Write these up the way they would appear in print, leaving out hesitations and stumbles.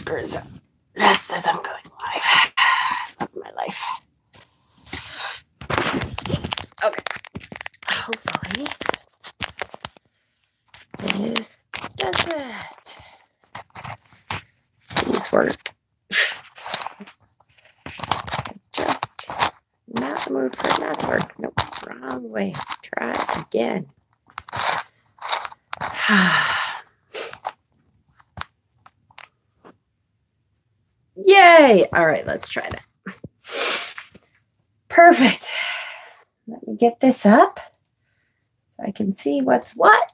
whispers just as I'm going live. I love my life. Okay. Hopefully this does it. Please work. Just not the mood for it not to work. Nope, wrong way. Try again. Yay! All right, let's try that. Perfect. Let me get this up so I can see what's what.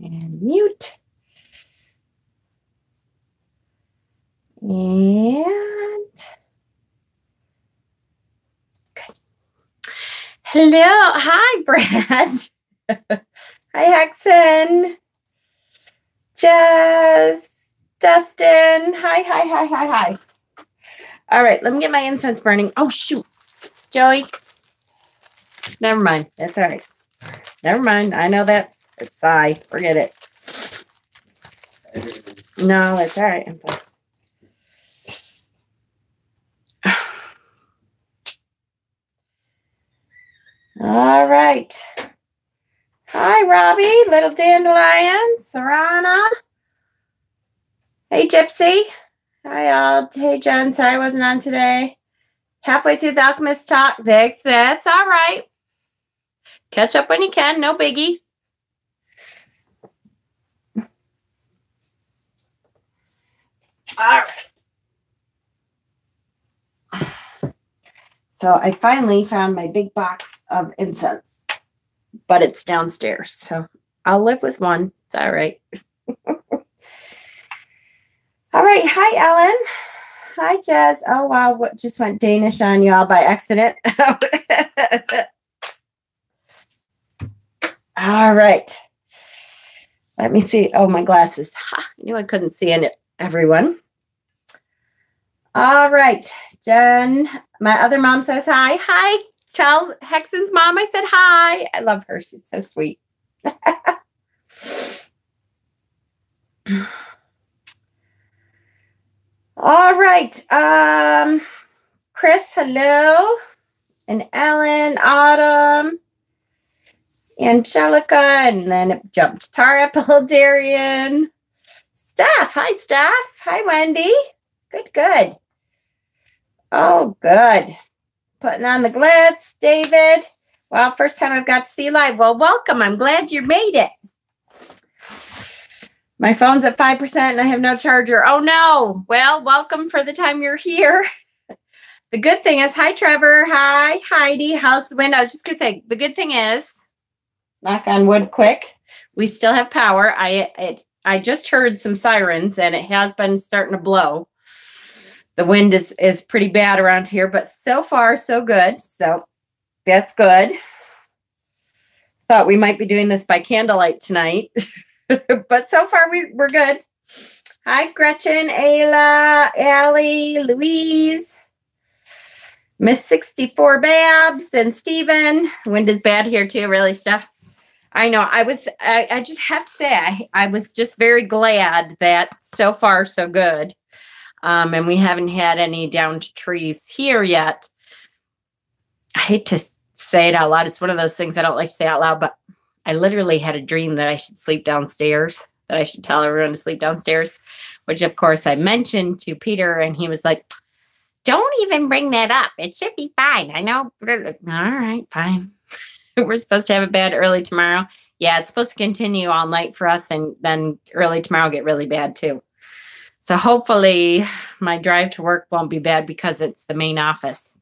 And mute. And okay. Hello. Hi, Brad. Hi, Hexen. Jess. Dustin. Hi. All right, let me get my incense burning. Oh, shoot. Joey. Never mind. That's all right. Never mind. I know that. It's sigh. Forget it. No, it's all right. I'm fine. All right. Hi, Robbie. Little Dandelion. Sarana. Hey, Gypsy. Hi, all. Hey, Jen. Sorry I wasn't on today. Halfway through the Alchemist talk. That's all right. Catch up when you can. No biggie. All right. So I finally found my big box of incense, but it's downstairs. So I'll live with one. It's all right. All right. Hi, Ellen. Hi, Jess. Oh, wow. What just went Danish on y'all by accident? All right. Let me see. Oh, my glasses. I knew I couldn't see in it, everyone. All right. Jen, my other mom says hi. Hi. Tell Hexen's mom I said hi. I love her. She's so sweet. All right. Chris, hello. And Ellen, Autumn, Angelica, and then it jumped Tara, Darian. Steph. Hi, Steph. Hi, Wendy. Good. Oh, good. Putting on the glitz, David. Well, first time I've got to see you live. Well, welcome. I'm glad you made it. My phone's at 5% and I have no charger. Oh, no. Well, welcome for the time you're here. The good thing is, hi, Trevor. Hi, Heidi. How's the wind? I was just going to say, the good thing is, knock on wood quick, we still have power. I just heard some sirens and it has been starting to blow. The wind is pretty bad around here, but so far, so good. So that's good. Thought we might be doing this by candlelight tonight, but so far we're good. Hi, Gretchen, Ayla, Allie, Louise, Miss 64 Babs, and Steven. Wind is bad here too, really, Steph. I know. I just have to say, I was just very glad that so far, so good. And we haven't had any downed trees here yet. I hate to say it out loud. It's one of those things I don't like to say out loud, but I literally had a dream that I should sleep downstairs, that I should tell everyone to sleep downstairs, which of course I mentioned to Peter and he was like, don't even bring that up. It should be fine. I know. All right, fine. We're supposed to have a bad early tomorrow. Yeah, it's supposed to continue all night for us and then early tomorrow get really bad too. So hopefully my drive to work won't be bad because it's the main office.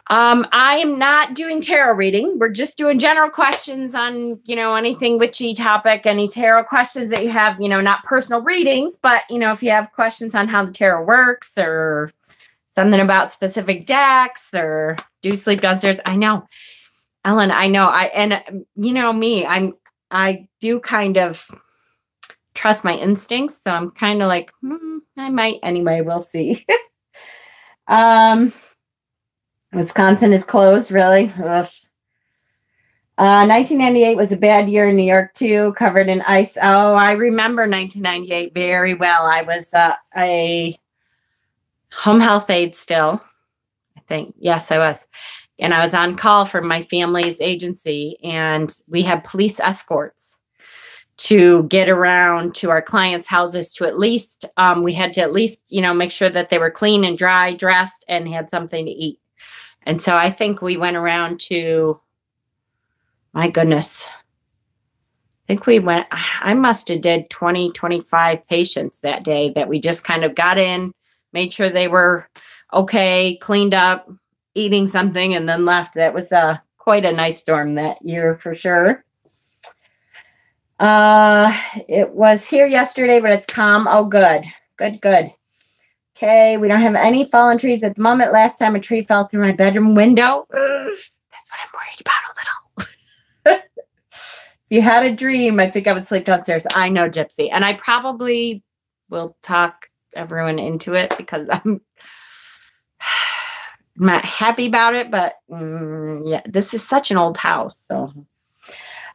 I am not doing tarot reading. We're just doing general questions on, anything witchy topic, any tarot questions that you have, not personal readings, but, if you have questions on how the tarot works or something about specific decks or do sleep downstairs. I know, Ellen, I know. I do kind of trust my instincts. So I'm kind of like, I might anyway. We'll see. Wisconsin is closed, really. Ugh. 1998 was a bad year in New York, too, covered in ice. Oh, I remember 1998 very well. I was a home health aide still, I think. Yes, I was. And I was on call for my family's agency, and we had police escorts to get around to our clients' houses to at least, we had to at least, make sure that they were clean and dry, dressed, and had something to eat. And so I think we went around to, my goodness, I must have did 20, 25 patients that day that we just kind of got in, made sure they were okay, cleaned up, eating something, and then left. That was quite a nice storm that year for sure. It was here yesterday, but it's calm. Oh, good. Good. Okay, we don't have any fallen trees at the moment. Last time a tree fell through my bedroom window. Ugh, that's what I'm worried about a little. If you had a dream, I think I would sleep downstairs. I know, Gypsy. And I probably will talk everyone into it because I'm not happy about it. But yeah, this is such an old house. So,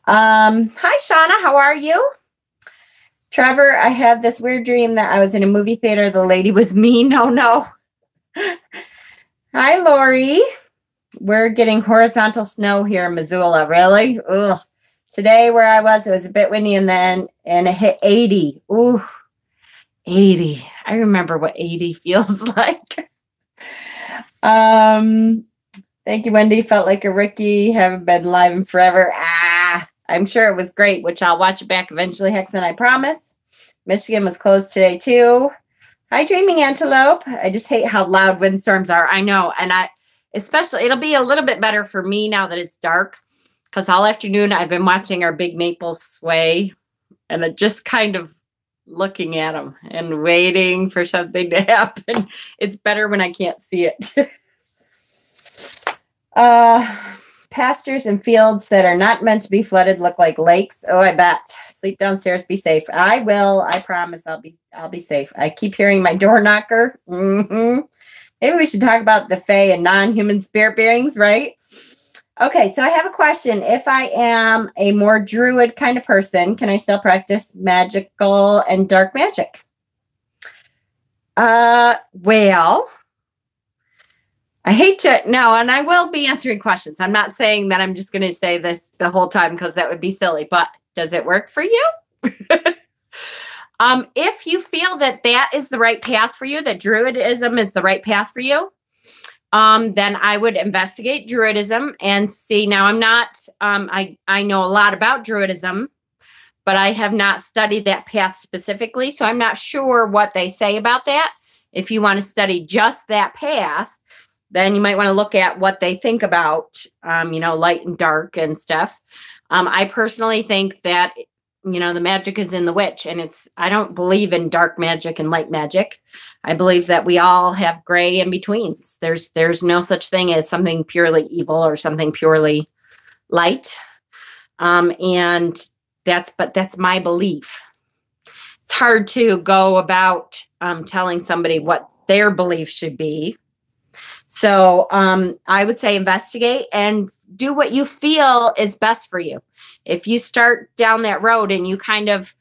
hi, Shauna. How are you? Trevor, I had this weird dream that I was in a movie theater. The lady was mean. No. Hi, Lori. We're getting horizontal snow here in Missoula. Really? Ugh. Today where I was, it was a bit windy and it hit 80. Ooh, 80. I remember what 80 feels like. Thank you, Wendy. Felt like a rookie. Haven't been live in forever. I'm sure it was great, which I'll watch it back eventually, Hexen, I promise. Michigan was closed today, too. Hi, Dreaming Antelope. I just hate how loud windstorms are. I know. And especially, it'll be a little bit better for me now that it's dark, because all afternoon I've been watching our big maples sway and just kind of looking at them and waiting for something to happen. It's better when I can't see it. Pastures and fields that are not meant to be flooded look like lakes. Oh, I bet. Sleep downstairs. Be safe. I will. I promise. I'll be safe. I keep hearing my door knocker. Maybe we should talk about the fae and non-human spirit beings, right? Okay, so I have a question. If I am a more druid kind of person, can I still practice magical and dark magic? Well, I hate to, no, and I will be answering questions. I'm not saying that I'm just going to say this the whole time because that would be silly, but does it work for you? If you feel that that is the right path for you, that Druidism is the right path for you, then I would investigate Druidism and see. Now, I'm not, I know a lot about Druidism, but I have not studied that path specifically, so I'm not sure what they say about that. If you want to study just that path, then you might want to look at what they think about, light and dark and stuff. I personally think that, the magic is in the witch, and I don't believe in dark magic and light magic. I believe that we all have gray in betweens. There's no such thing as something purely evil or something purely light. And that's my belief. It's hard to go about telling somebody what their belief should be. So I would say investigate and do what you feel is best for you. If you start down that road and you kind of,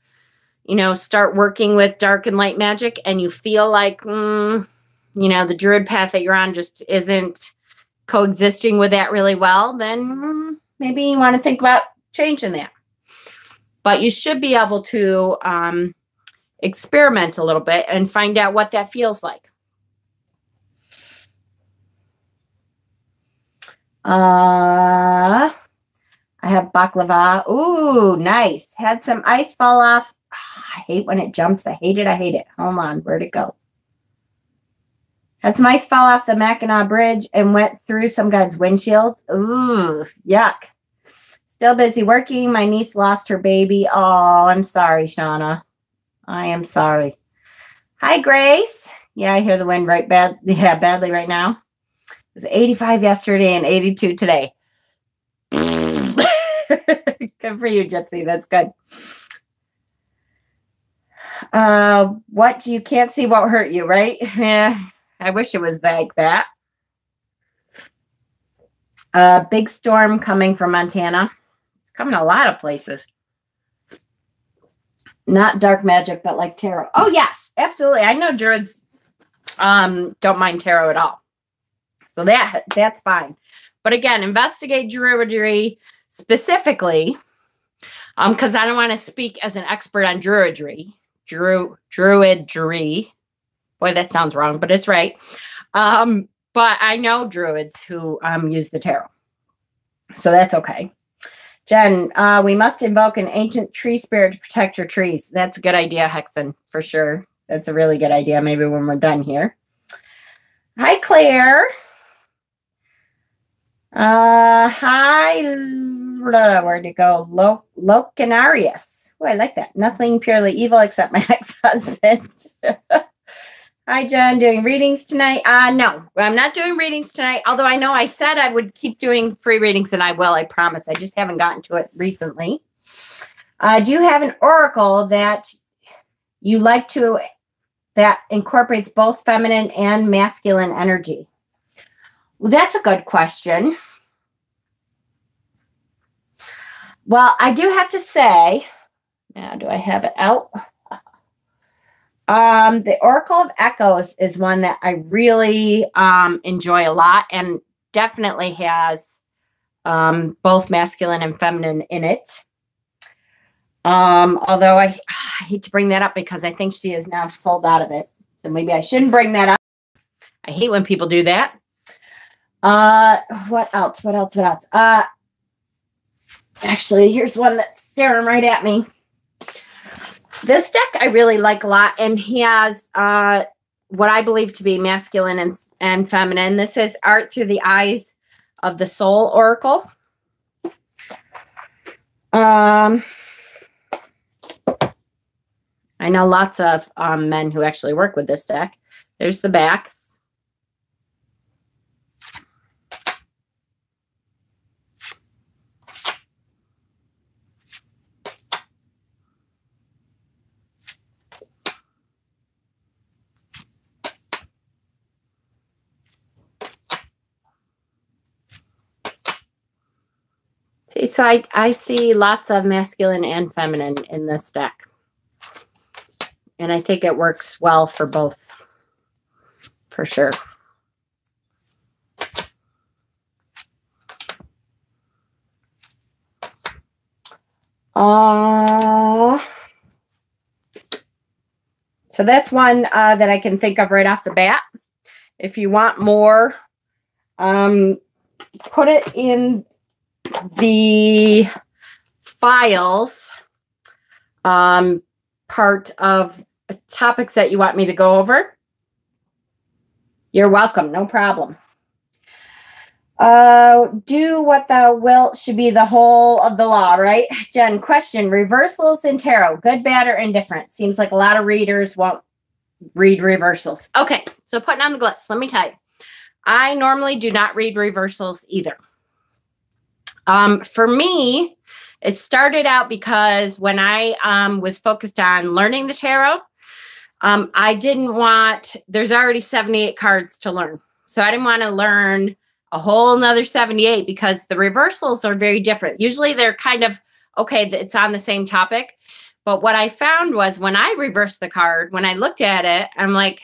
start working with dark and light magic and you feel like, the druid path that you're on just isn't coexisting with that really well, then maybe you want to think about changing that. But you should be able to experiment a little bit and find out what that feels like. I have baklava. Ooh, nice. Had some ice fall off. I hate when it jumps. I hate it. Hold on. Where'd it go? Had some ice fall off the Mackinac Bridge and went through some guy's windshield. Ooh, yuck. Still busy working. My niece lost her baby. Oh, I'm sorry, Shauna. I am sorry. Hi, Grace. Yeah, I hear the wind badly right now. It was 85 yesterday and 82 today. Good for you, Gypsy. That's good. What you can't see won't hurt you, right? Yeah, I wish it was like that. Big storm coming from Montana. It's coming a lot of places. Not dark magic, but like tarot. Oh, yes, absolutely. I know druids don't mind tarot at all. So that's fine. But again, investigate druidry specifically, because I don't want to speak as an expert on druidry. Druidry. Boy, that sounds wrong, but it's right. But I know druids who use the tarot. So that's okay. Jen, we must invoke an ancient tree spirit to protect your trees. That's a good idea, Hexen, for sure. That's a really good idea, maybe when we're done here. Hi, Claire. Hi, where'd it go? Locanarius. Oh, I like that. Nothing purely evil except my ex-husband. Hi, Jen. Doing readings tonight? No, I'm not doing readings tonight. Although I know I said I would keep doing free readings, and I will. I promise. I just haven't gotten to it recently. Do you have an oracle that you like to that incorporates both feminine and masculine energy? Well, that's a good question. Well, I do have to say, now do I have it out? The Oracle of Echoes is one that I really enjoy a lot, and definitely has both masculine and feminine in it. Although I hate to bring that up because I think she is now sold out of it. So maybe I shouldn't bring that up. I hate when people do that. What else? Actually, here's one that's staring right at me. This deck I really like a lot, and he has what I believe to be masculine and feminine. This is Art Through the Eyes of the Soul Oracle. I know lots of men who actually work with this deck. There's the backs. See, so I see lots of masculine and feminine in this deck. And I think it works well for both, for sure. So that's one that I can think of right off the bat. If you want more, put it in the files part of topics that you want me to go over. You're welcome. No problem. Do what thou wilt should be the whole of the law, right? Jen, question. Reversals in tarot. Good, bad, or indifferent? Seems like a lot of readers won't read reversals. Okay, so putting on the glitz. Let me tell you. I normally do not read reversals either. For me, it started out because when I was focused on learning the tarot, I didn't want, there's already 78 cards to learn. So I didn't want to learn a whole nother 78 because the reversals are very different. Usually they're kind of, okay, it's on the same topic. But what I found was when I reversed the card, when I looked at it, I'm like,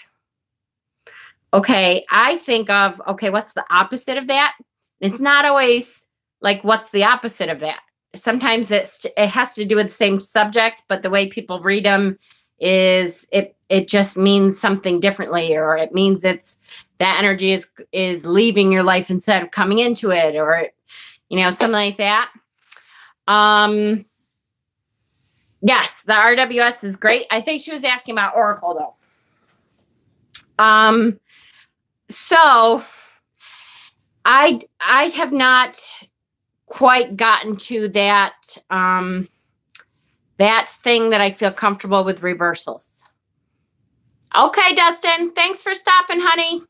okay, I think of, okay, what's the opposite of that? It's not always like, what's the opposite of that? Sometimes it has to do with the same subject, but the way people read them is it just means something differently, or it means it's that energy is leaving your life instead of coming into it, or, you know, something like that. Yes, the RWS is great. I think she was asking about Oracle though. So I have not quite gotten to that, that thing that I feel comfortable with reversals. Okay, Dustin, thanks for stopping, honey.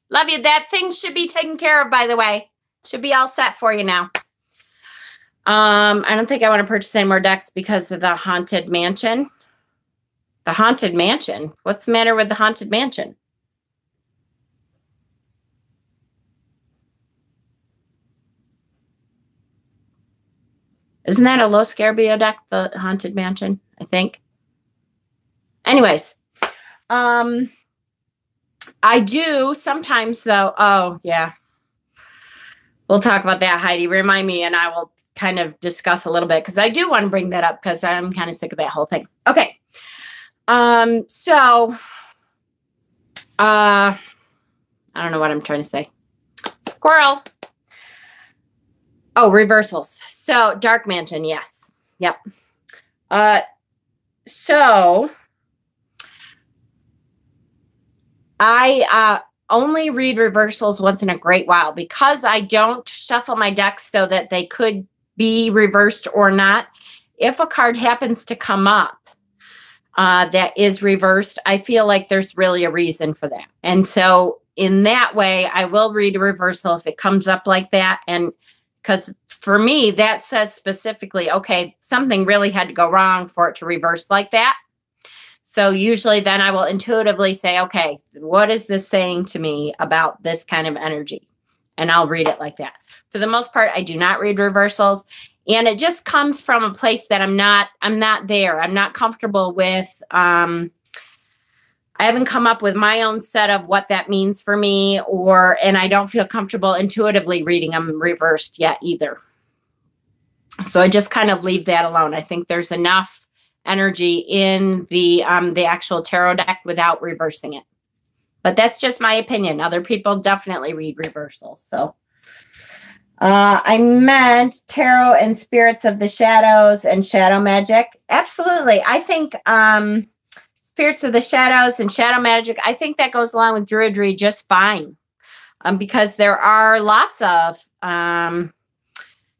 Love you. That thing should be taken care of, by the way. Should be all set for you now. I don't think I want to purchase any more decks because of the Haunted Mansion. The Haunted Mansion? What's the matter with the Haunted Mansion? Isn't that a low Scarabeo deck, the Haunted Mansion, I think? Anyways, I do sometimes, though. Oh, yeah. We'll talk about that, Heidi. Remind me, and I will kind of discuss a little bit, because I do want to bring that up, because I'm kind of sick of that whole thing. Okay. So, I don't know what I'm trying to say. Squirrel. Oh, reversals. So, Dark Mansion, yes. Yep. So, I only read reversals once in a great while, because I don't shuffle my decks so that they could be reversed or not. If a card happens to come up that is reversed, I feel like there's really a reason for that. And so in that way, I will read a reversal if it comes up like that. And because for me, that says specifically, okay, something really had to go wrong for it to reverse like that. So usually then I will intuitively say, okay, what is this saying to me about this kind of energy? And I'll read it like that. For the most part, I do not read reversals. And it just comes from a place that I'm not there. I'm not comfortable with, I haven't come up with my own set of what that means for me, and I don't feel comfortable intuitively reading them reversed yet either. So I just kind of leave that alone. I think there's enough energy in the actual tarot deck without reversing it. But that's just my opinion. Other people definitely read reversals. So I meant tarot and spirits of the shadows and shadow magic. Absolutely. I think spirits of the shadows and shadow magic, I think that goes along with druidry just fine. Because there are lots of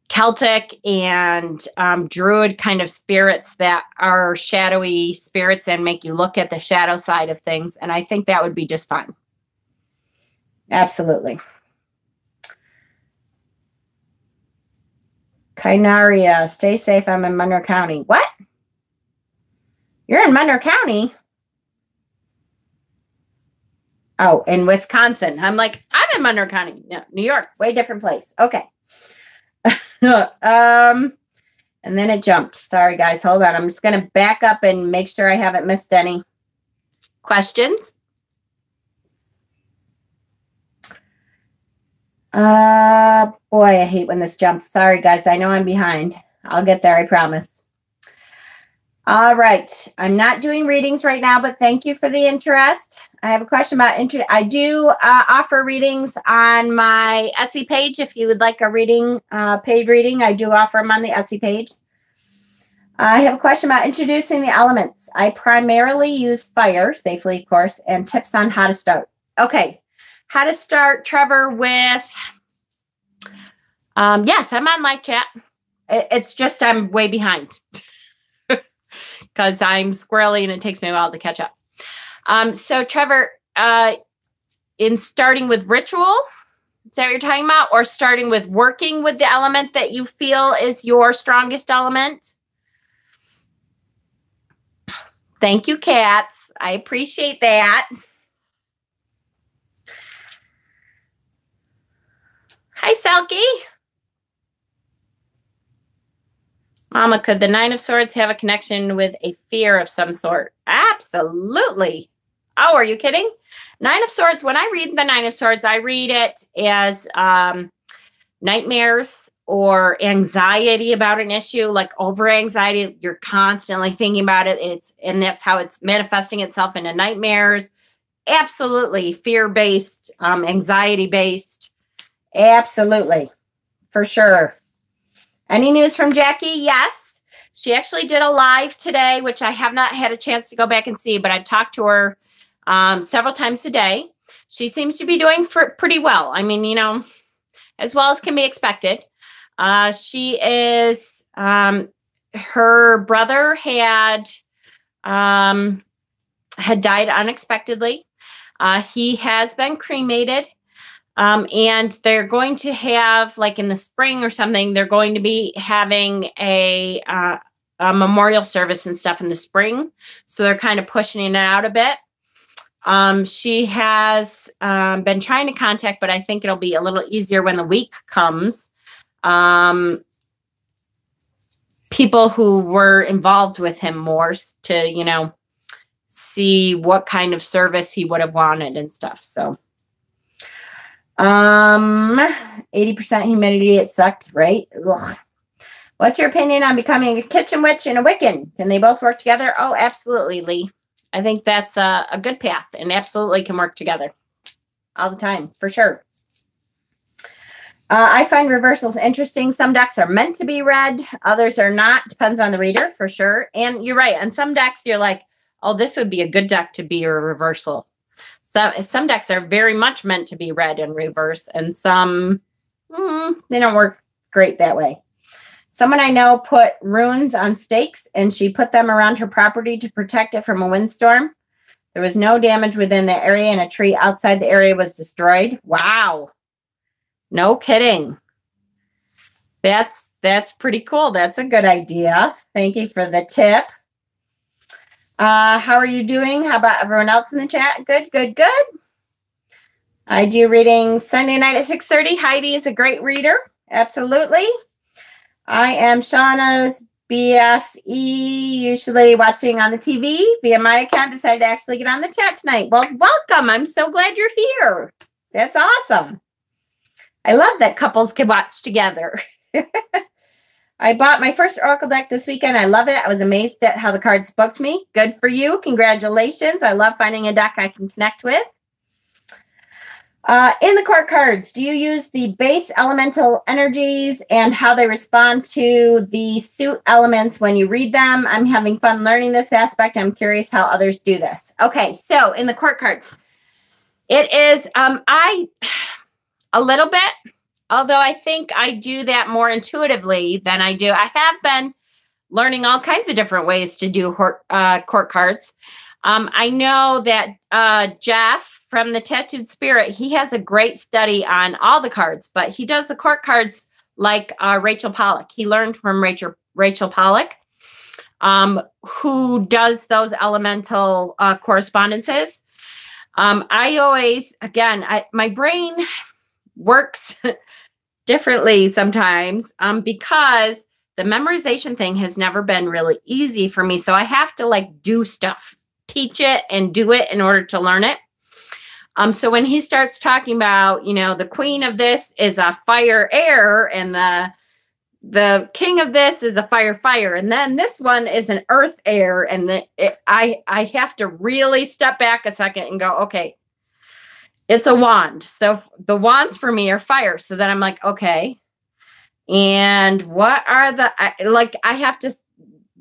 Celtic and Druid kind of spirits that are shadowy spirits and make you look at the shadow side of things. And I think that would be just fine. Absolutely. Kainaria, stay safe. I'm in Monroe County. What? You're in Monroe County? Oh, in Wisconsin. I'm like, I'm in Monroe County. No, New York, way different place. Okay. And then it jumped. Sorry, guys. Hold on. I'm just going to back up and make sure I haven't missed any questions. Boy, I hate when this jumps. Sorry, guys. I know I'm behind. I'll get there. I promise. All right. I'm not doing readings right now, but thank you for the interest. I have a question about interest. I do offer readings on my Etsy page. If you would like a reading, paid reading, I do offer them on the Etsy page. I have a question about introducing the elements. I primarily use fire, safely, of course, and tips on how to start. Okay. How to start, Trevor, with, yes, I'm on live chat. It's just I'm way behind because I'm squirrely and it takes me a while to catch up. So, Trevor, in starting with ritual, is that what you're talking about? Or starting with working with the element that you feel is your strongest element? Thank you, cats. I appreciate that. Hi, Selkie. Mama, could the Nine of Swords have a connection with a fear of some sort? Absolutely. Oh, are you kidding? Nine of Swords, when I read the Nine of Swords, I read it as nightmares or anxiety about an issue, like over anxiety. You're constantly thinking about it. And that's how it's manifesting itself into nightmares. Absolutely. Fear-based, anxiety-based. Absolutely. For sure. Any news from Jackie? Yes. She actually did a live today, which I have not had a chance to go back and see, but I've talked to her several times a day. She seems to be doing pretty well. I mean, you know, as well as can be expected. She is, her brother had died unexpectedly. He has been cremated. And they're going to have, like in the spring or something, they're going to be having a memorial service and stuff in the spring. So they're kind of pushing it out a bit. She has been trying to contact, but I think it'll be a little easier when the week comes. people who were involved with him more to, you know, see what kind of service he would have wanted and stuff. So 80% humidity, it sucked, right? Ugh. What's your opinion on becoming a kitchen witch and a Wiccan? Can they both work together? Oh, absolutely, Lee. I think that's a good path and absolutely can work together all the time, for sure. I find reversals interesting. Some decks are meant to be read. Others are not. Depends on the reader, for sure. And you're right. On some decks, you're like, oh, this would be a good deck to be a reversal. So some decks are very much meant to be read in reverse, and some, they don't work great that way. Someone I know put runes on stakes, and she put them around her property to protect it from a windstorm. There was no damage within the area, and a tree outside the area was destroyed. Wow. No kidding. That's pretty cool. That's a good idea. Thank you for the tip. How are you doing? How about everyone else in the chat? Good, good, good. I do readings Sunday night at 6:30. Heidi is a great reader. Absolutely. I am Shauna's BFE, usually watching on the TV via my account. Decided to actually get on the chat tonight. Well, welcome. I'm so glad you're here. That's awesome. I love that couples can watch together. I bought my first Oracle deck this weekend. I love it. I was amazed at how the cards spoke to me. Good for you. Congratulations. I love finding a deck I can connect with. In the court cards, do you use the base elemental energies and how they respond to the suit elements when you read them? I'm having fun learning this aspect. I'm curious how others do this. Okay, so in the court cards, it is a little bit, although I think I do that more intuitively than I do. I have been learning all kinds of different ways to do court cards. I know that Jeff from the Tattooed Spirit, he has a great study on all the cards, but he does the court cards like Rachel Pollack. He learned from Rachel Pollack, who does those elemental correspondences. I always, again, my brain works differently sometimes because the memorization thing has never been really easy for me. So I have to like do stuff, teach it and do it in order to learn it. So when he starts talking about, you know, the queen of this is a fire air and the king of this is a fire, and then this one is an earth air. And I have to really step back a second and go, okay, it's a wand. So the wands for me are fire. So then I'm like, okay. And what are I have to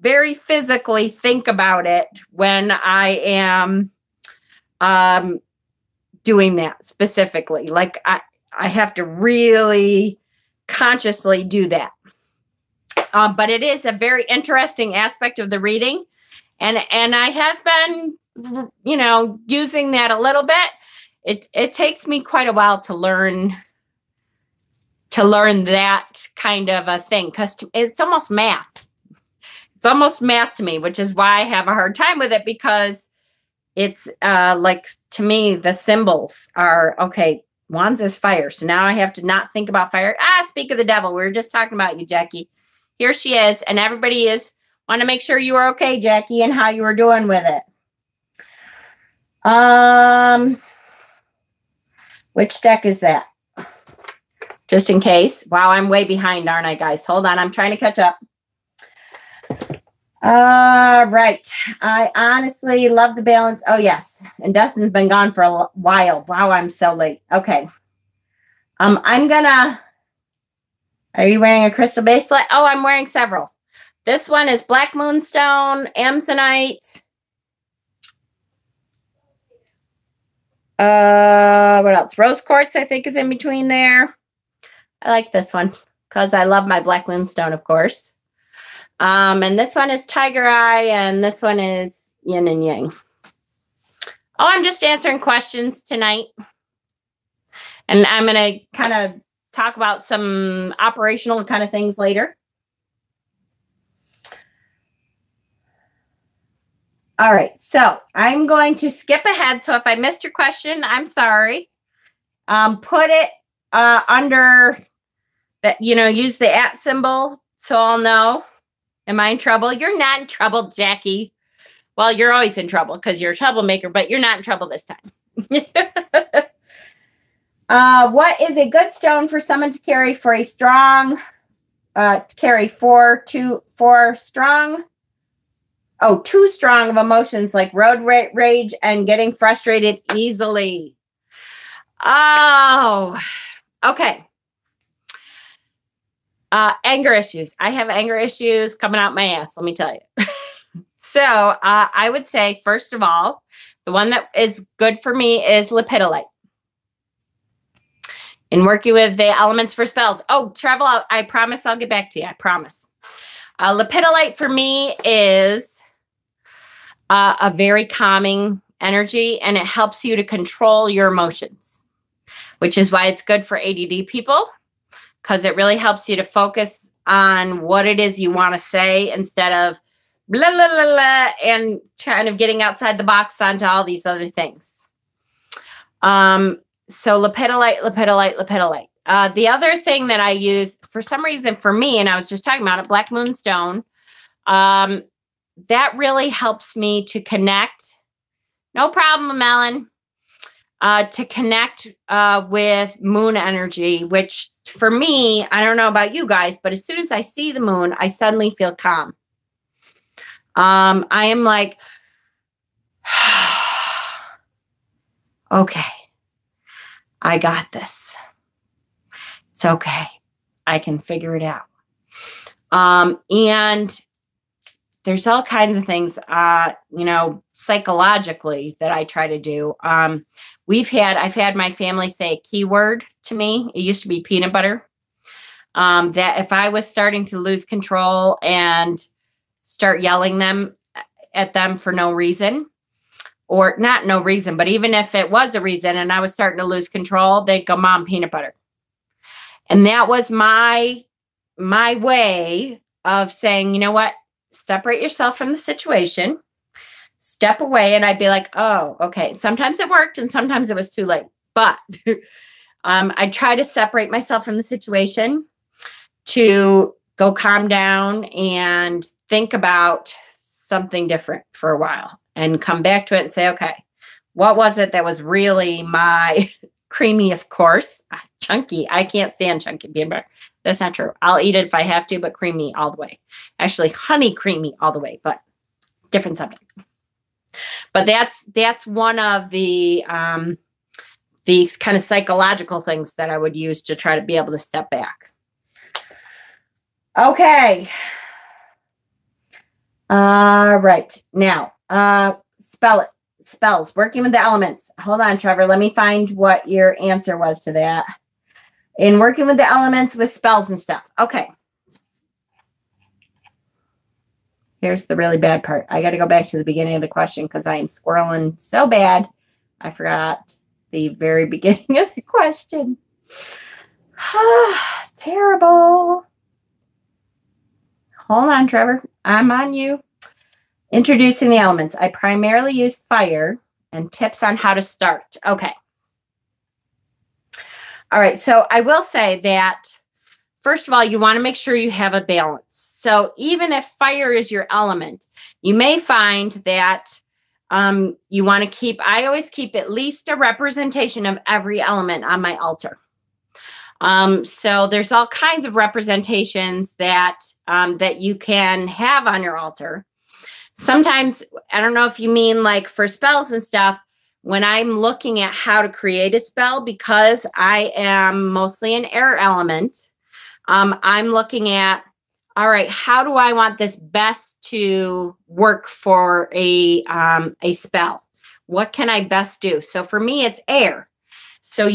very physically think about it when I am doing that specifically. Like I have to really consciously do that. But it is a very interesting aspect of the reading. And I have been, you know, using that a little bit. It takes me quite a while to learn that kind of a thing, because it's almost math. It's almost math to me, which is why I have a hard time with it, because it's like, to me, the symbols are, okay, wands is fire. So now I have to not think about fire. Speak of the devil. We were just talking about you, Jackie. Here she is. And everybody want to make sure you are okay, Jackie, and how you were doing with it. Which deck is that? Just in case. Wow, I'm way behind, aren't I, guys? Hold on. I'm trying to catch up. Right. I honestly love the balance. Oh, yes. And Dustin's been gone for a while. Wow, I'm so late. Okay. I'm gonna... Are you wearing a crystal bracelet? Oh, I'm wearing several. This one is Black Moonstone, Amazonite. What else? Rose Quartz, I think, is in between there. I like this one because I love my Black Moonstone, of course. And this one is Tiger Eye, and this one is Yin and Yang. Oh, I'm just answering questions tonight. And I'm going to kind of talk about some operational kind of things later. All right, so I'm going to skip ahead. So if I missed your question, I'm sorry. Put it under that, you know, use the @ symbol so I'll know. Am I in trouble? You're not in trouble, Jackie. Well, you're always in trouble because you're a troublemaker, but you're not in trouble this time. What is a good stone for someone to carry for a strong, too strong of emotions like road rage and getting frustrated easily? Oh, okay. Anger issues. I have anger issues coming out my ass, let me tell you. So I would say, first of all, the one that is good for me is lepidolite. In working with the elements for spells. Oh, travel out. I promise I'll get back to you. I promise. Lepidolite for me is a very calming energy, and it helps you to control your emotions, which is why it's good for ADD people, because it really helps you to focus on what it is you want to say instead of blah, blah, blah, blah, and kind of getting outside the box onto all these other things. So lepidolite. The other thing that I use, for some reason for me, and I was just talking about it, black moonstone, that really helps me to connect. No problem, Ellen. To connect with moon energy, which for me, I don't know about you guys, but as soon as I see the moon, I suddenly feel calm. I am like, okay, I got this. It's okay. I can figure it out. And there's all kinds of things, psychologically that I try to do. I've had my family say a keyword to me. It used to be peanut butter. That if I was starting to lose control and start yelling at them for no reason, or not no reason, but even if it was a reason and I was starting to lose control, they'd go, Mom, peanut butter. And that was my way of saying, you know what? Separate yourself from the situation, step away. And I'd be like, oh, okay. Sometimes it worked and sometimes it was too late. But I try to separate myself from the situation to go calm down and think about something different for a while and come back to it and say, okay, what was it that was really my creamy, of course, chunky. I can't stand chunky peanut butter. That's not true. I'll eat it if I have to, but creamy all the way. Actually, honey creamy all the way, but different subject. But that's one of the kind of psychological things that I would use to try to be able to step back. Okay. Right. Now, spells, working with the elements. Hold on, Trevor. Let me find what your answer was to that. In working with the elements with spells and stuff. Okay. Here's the really bad part. I got to go back to the beginning of the question because I am squirreling so bad. I forgot the very beginning of the question. Terrible. Hold on, Trevor. I'm on you. Introducing the elements. I primarily use fire and tips on how to start. Okay. All right. So I will say that, first of all, you want to make sure you have a balance. So even if fire is your element, you may find that you want to keep, I always keep at least a representation of every element on my altar. So there's all kinds of representations that you can have on your altar. Sometimes, I don't know if you mean like for spells and stuff, when I'm looking at how to create a spell, because I am mostly an air element, I'm looking at, all right, how do I want this best to work for a spell? What can I best do? So for me, it's air. So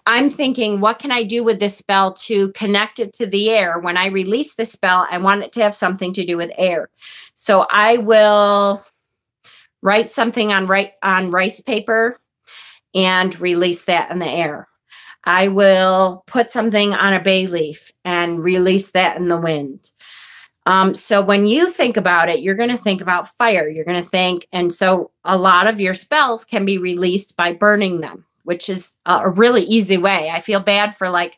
I'm thinking, what can I do with this spell to connect it to the air? When I release the spell, I want it to have something to do with air. So I will write something on rice paper and release that in the air. I will put something on a bay leaf and release that in the wind. So when you think about it, you're going to think about fire. You're going to think, and so a lot of your spells can be released by burning them, which is a really easy way. I feel bad for like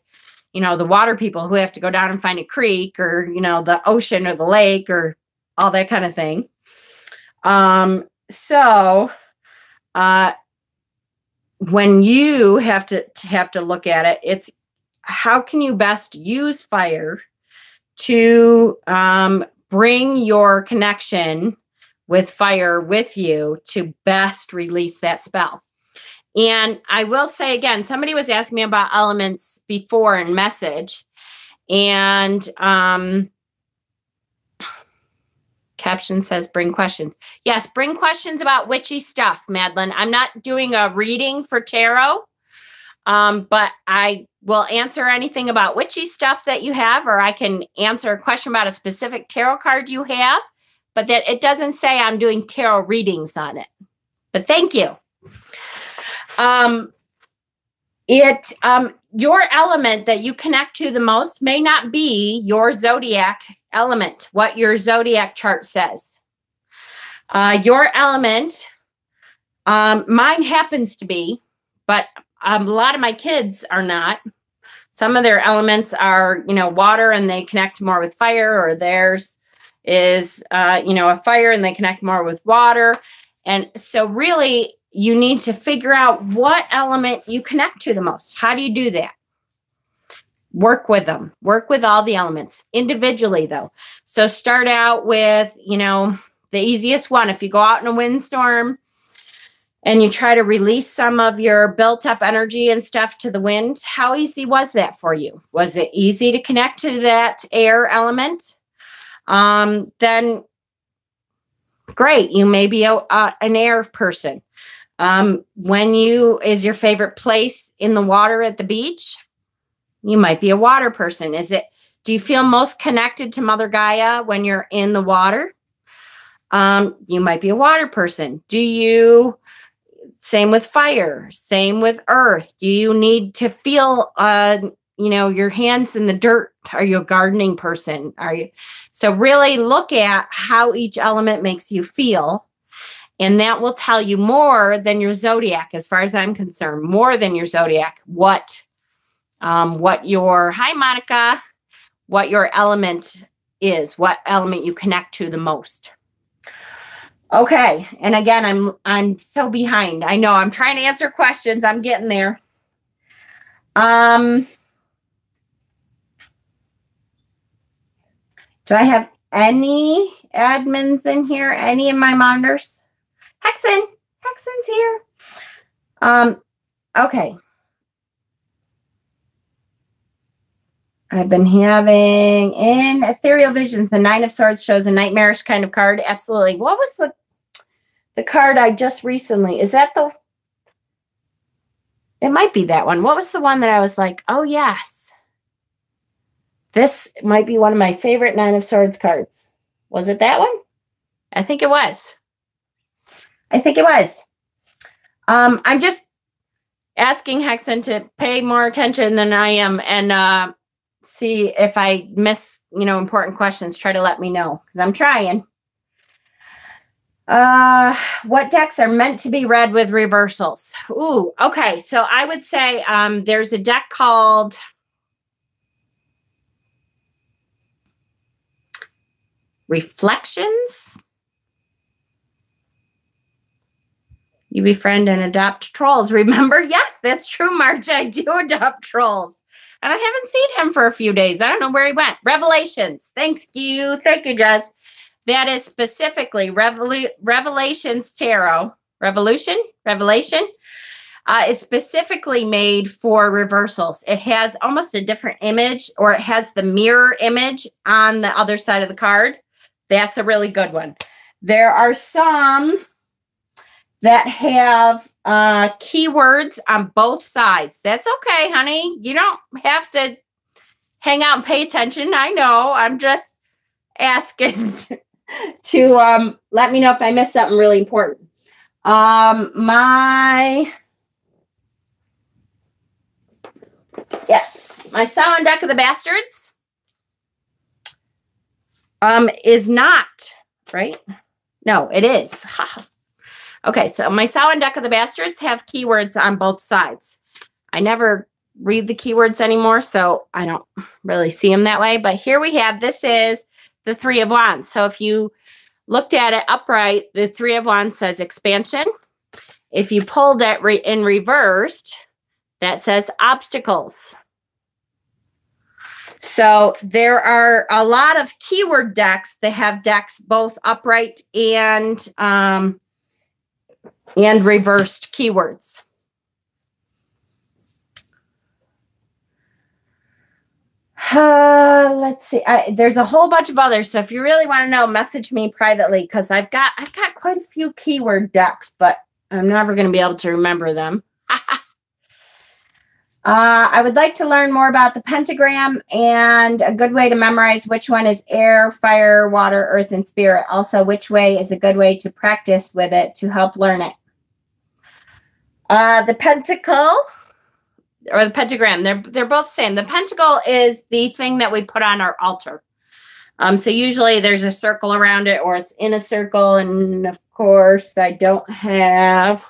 you know, the water people who have to go down and find a creek or, you know, the ocean or the lake or all that kind of thing. When you have to look at it, it's how can you best use fire to bring your connection with fire with you to best release that spell. And I will say again, somebody was asking me about elements before in message, and caption says, bring questions. Yes, bring questions about witchy stuff, Madeline. I'm not doing a reading for tarot, but I will answer anything about witchy stuff that you have, or I can answer a question about a specific tarot card you have, but that it doesn't say I'm doing tarot readings on it. But thank you. Your element that you connect to the most may not be your zodiac element, what your zodiac chart says. Your element, mine happens to be, but a lot of my kids are not. Some of their elements are, you know, water and they connect more with fire, or theirs is, you know, a fire and they connect more with water. And so really you need to figure out what element you connect to the most. How do you do that? Work with them. Work with all the elements individually, though. So start out with, you know, the easiest one. If you go out in a windstorm and you try to release some of your built up energy and stuff to the wind, how easy was that for you? Was it easy to connect to that air element? Then great. You may be an air person. Is your favorite place in the water at the beach? You might be a water person. Do you feel most connected to Mother Gaia when you're in the water? You might be a water person. Same with fire, same with earth. Do you need to feel, you know, your hands in the dirt? Are you a gardening person? So really look at how each element makes you feel. And that will tell you more than your zodiac, as far as I'm concerned, more than your zodiac, what your, hi Monica, what your element is, what element you connect to the most. Okay. And again, I'm so behind. I know I'm trying to answer questions. I'm getting there. Do I have any admins in here? Any of my monitors? Hexen's here. Okay. I've been having in Ethereal Visions, the Nine of Swords shows a nightmarish kind of card. Absolutely. What was the card I just recently? Is that it might be that one. What was the one that I was like, oh yes. This might be one of my favorite Nine of Swords cards. Was it that one? I think it was. I'm just asking Hexen to pay more attention than I am and see if I miss, you know, important questions. Try to let me know because I'm trying. What decks are meant to be read with reversals? Ooh, okay. So I would say there's a deck called Reflections. You befriend and adopt trolls. Remember? Yes, that's true, Marge. I do adopt trolls. And I haven't seen him for a few days. I don't know where he went. Revelations. Thank you. Thank you, Jess. That is specifically Revelations Tarot. Revelation is specifically made for reversals. It has almost a different image, or it has the mirror image on the other side of the card. That's a really good one. There are some that have keywords on both sides. That's okay, honey. You don't have to hang out and pay attention. I know. I'm just asking to let me know if I missed something really important. My Samhain deck of the Bastards is not, right? No, it is. Okay, so my Samhain deck of the Bastards have keywords on both sides. I never read the keywords anymore, so I don't really see them that way. But here we have, this is the Three of Wands. So if you looked at it upright, the Three of Wands says expansion. If you pulled it in reversed, that says obstacles. So there are a lot of keyword decks that have decks both upright and reversed keywords. Let's see. There's a whole bunch of others. So if you really want to know, message me privately, because I've got quite a few keyword decks, but I'm never going to be able to remember them. I would like to learn more about the pentagram and a good way to memorize which one is air, fire, water, earth, and spirit. Also, which way is a good way to practice with it to help learn it. The pentacle or the pentagram, they're both the same. The pentacle is the thing that we put on our altar. So usually there's a circle around it or it's in a circle. And of course, I don't have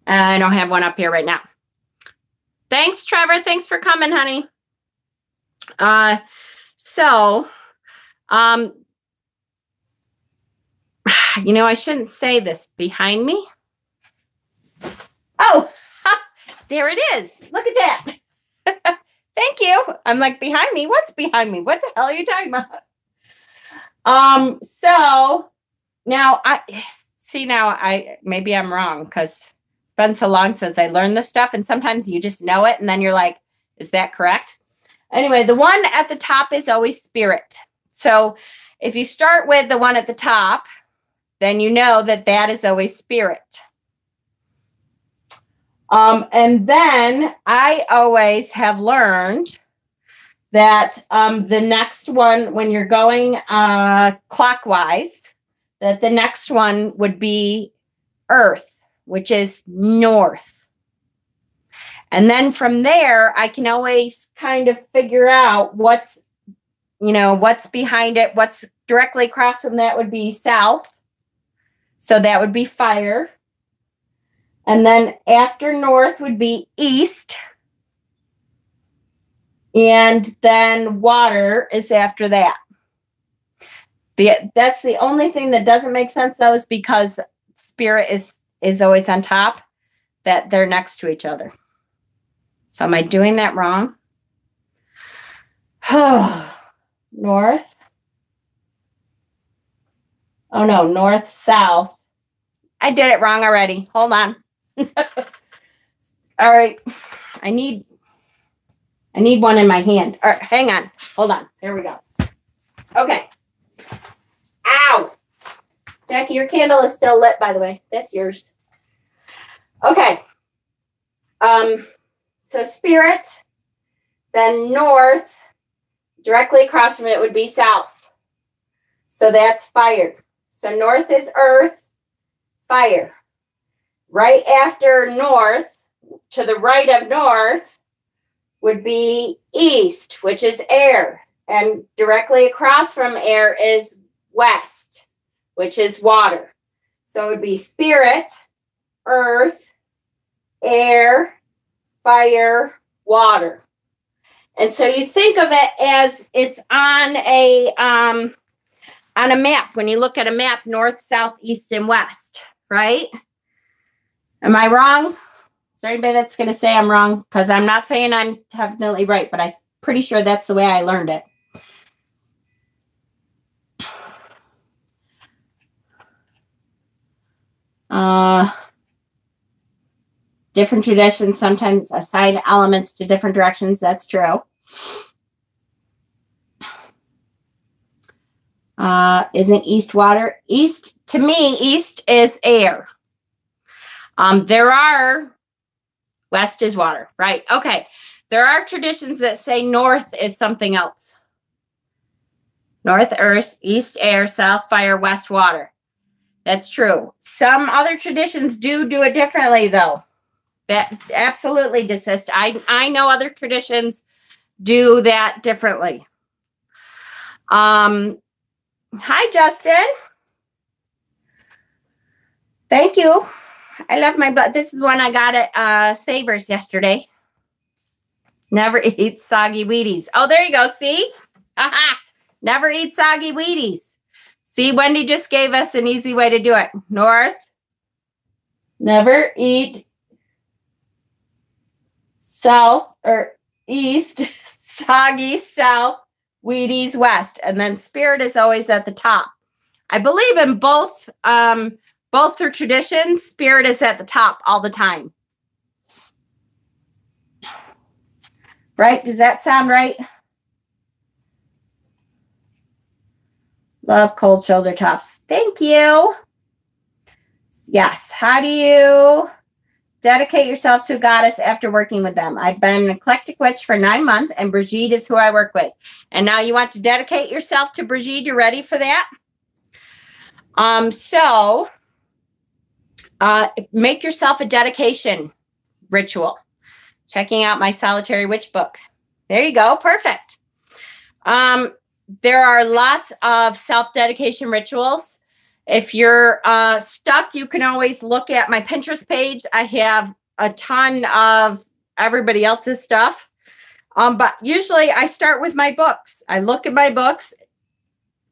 one up here right now. Thanks, Trevor. Thanks for coming, honey. You know, I shouldn't say this behind me. Oh, there it is. Look at that. Thank you. I'm like, behind me? What's behind me? What the hell are you talking about? So now maybe I'm wrong because it's been so long since I learned this stuff. And sometimes you just know it. And then you're like, is that correct? Anyway, the one at the top is always spirit. So if you start with the one at the top, then you know that that is always spirit. And then I always have learned that the next one, when you're going clockwise, that the next one would be earth, which is north. And then from there, I can always kind of figure out what's behind it. What's directly across from that would be south. So that would be fire. And then after north would be east. And then water is after that. That's the only thing that doesn't make sense, though, is because spirit is always on top, that they're next to each other. So am I doing that wrong? North. Oh, no, north, south. I did it wrong already. Hold on. All right. I need one in my hand. All right, hang on. Hold on. There we go. Okay. Ow. Jackie, your candle is still lit, by the way. That's yours. Okay. So spirit, then north, directly across from it would be south. So that's fire. So north is earth, fire. Right after north, to the right of north, would be east, which is air. And directly across from air is west, which is water. So it would be spirit, earth, air, fire, water. And so you think of it as it's on a map. When you look at a map, north, south, east, and west, right? Am I wrong? Is there anybody that's going to say I'm wrong? Because I'm not saying I'm definitely right, but I'm pretty sure that's the way I learned it. Different traditions sometimes assign elements to different directions. That's true. Isn't east water? East, to me, east is air. West is water, right? Okay. There are traditions that say north is something else. North earth, east air, south fire, west water. That's true. Some other traditions do it differently, though. That absolutely desist. I know other traditions do that differently. Hi, Justin. Thank you. I love my blood. This is one I got at Savers yesterday. Never eat soggy Wheaties. Oh, there you go. See? Aha. Never eat soggy Wheaties. See, Wendy just gave us an easy way to do it. North. Never eat south or east, soggy south, Wheaties west. And then spirit is always at the top. I believe in both through tradition, spirit is at the top all the time. Right? Does that sound right? Love cold shoulder tops. Thank you. Yes. How do you dedicate yourself to a goddess after working with them? I've been an eclectic witch for 9 months, and Brigitte is who I work with. And now you want to dedicate yourself to Brigitte. You ready for that? Make yourself a dedication ritual. Checking out my solitary witch book. There you go. Perfect. There are lots of self-dedication rituals. If you're stuck, you can always look at my Pinterest page. I have a ton of everybody else's stuff. But usually I start with my books. I look at my books,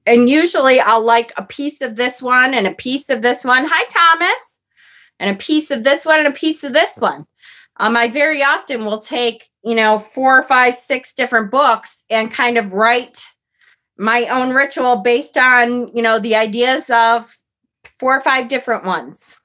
and usually I'll like a piece of this one and a piece of this one. Hi, Thomas. And a piece of this one and a piece of this one. I very often will take, 4, 5, 6 different books and kind of write my own ritual based on, the ideas of 4 or 5 different ones.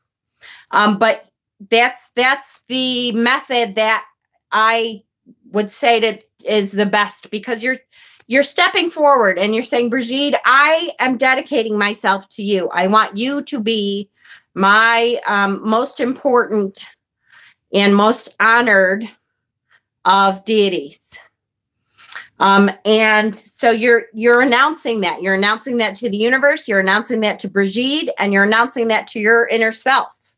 But that's the method that I would say that is the best, because you're stepping forward and you're saying, Brigitte, I am dedicating myself to you. I want you to be my most important and most honored of deities. And so you're announcing that. You're announcing that to the universe. You're announcing that to Brigitte, and you're announcing that to your inner self.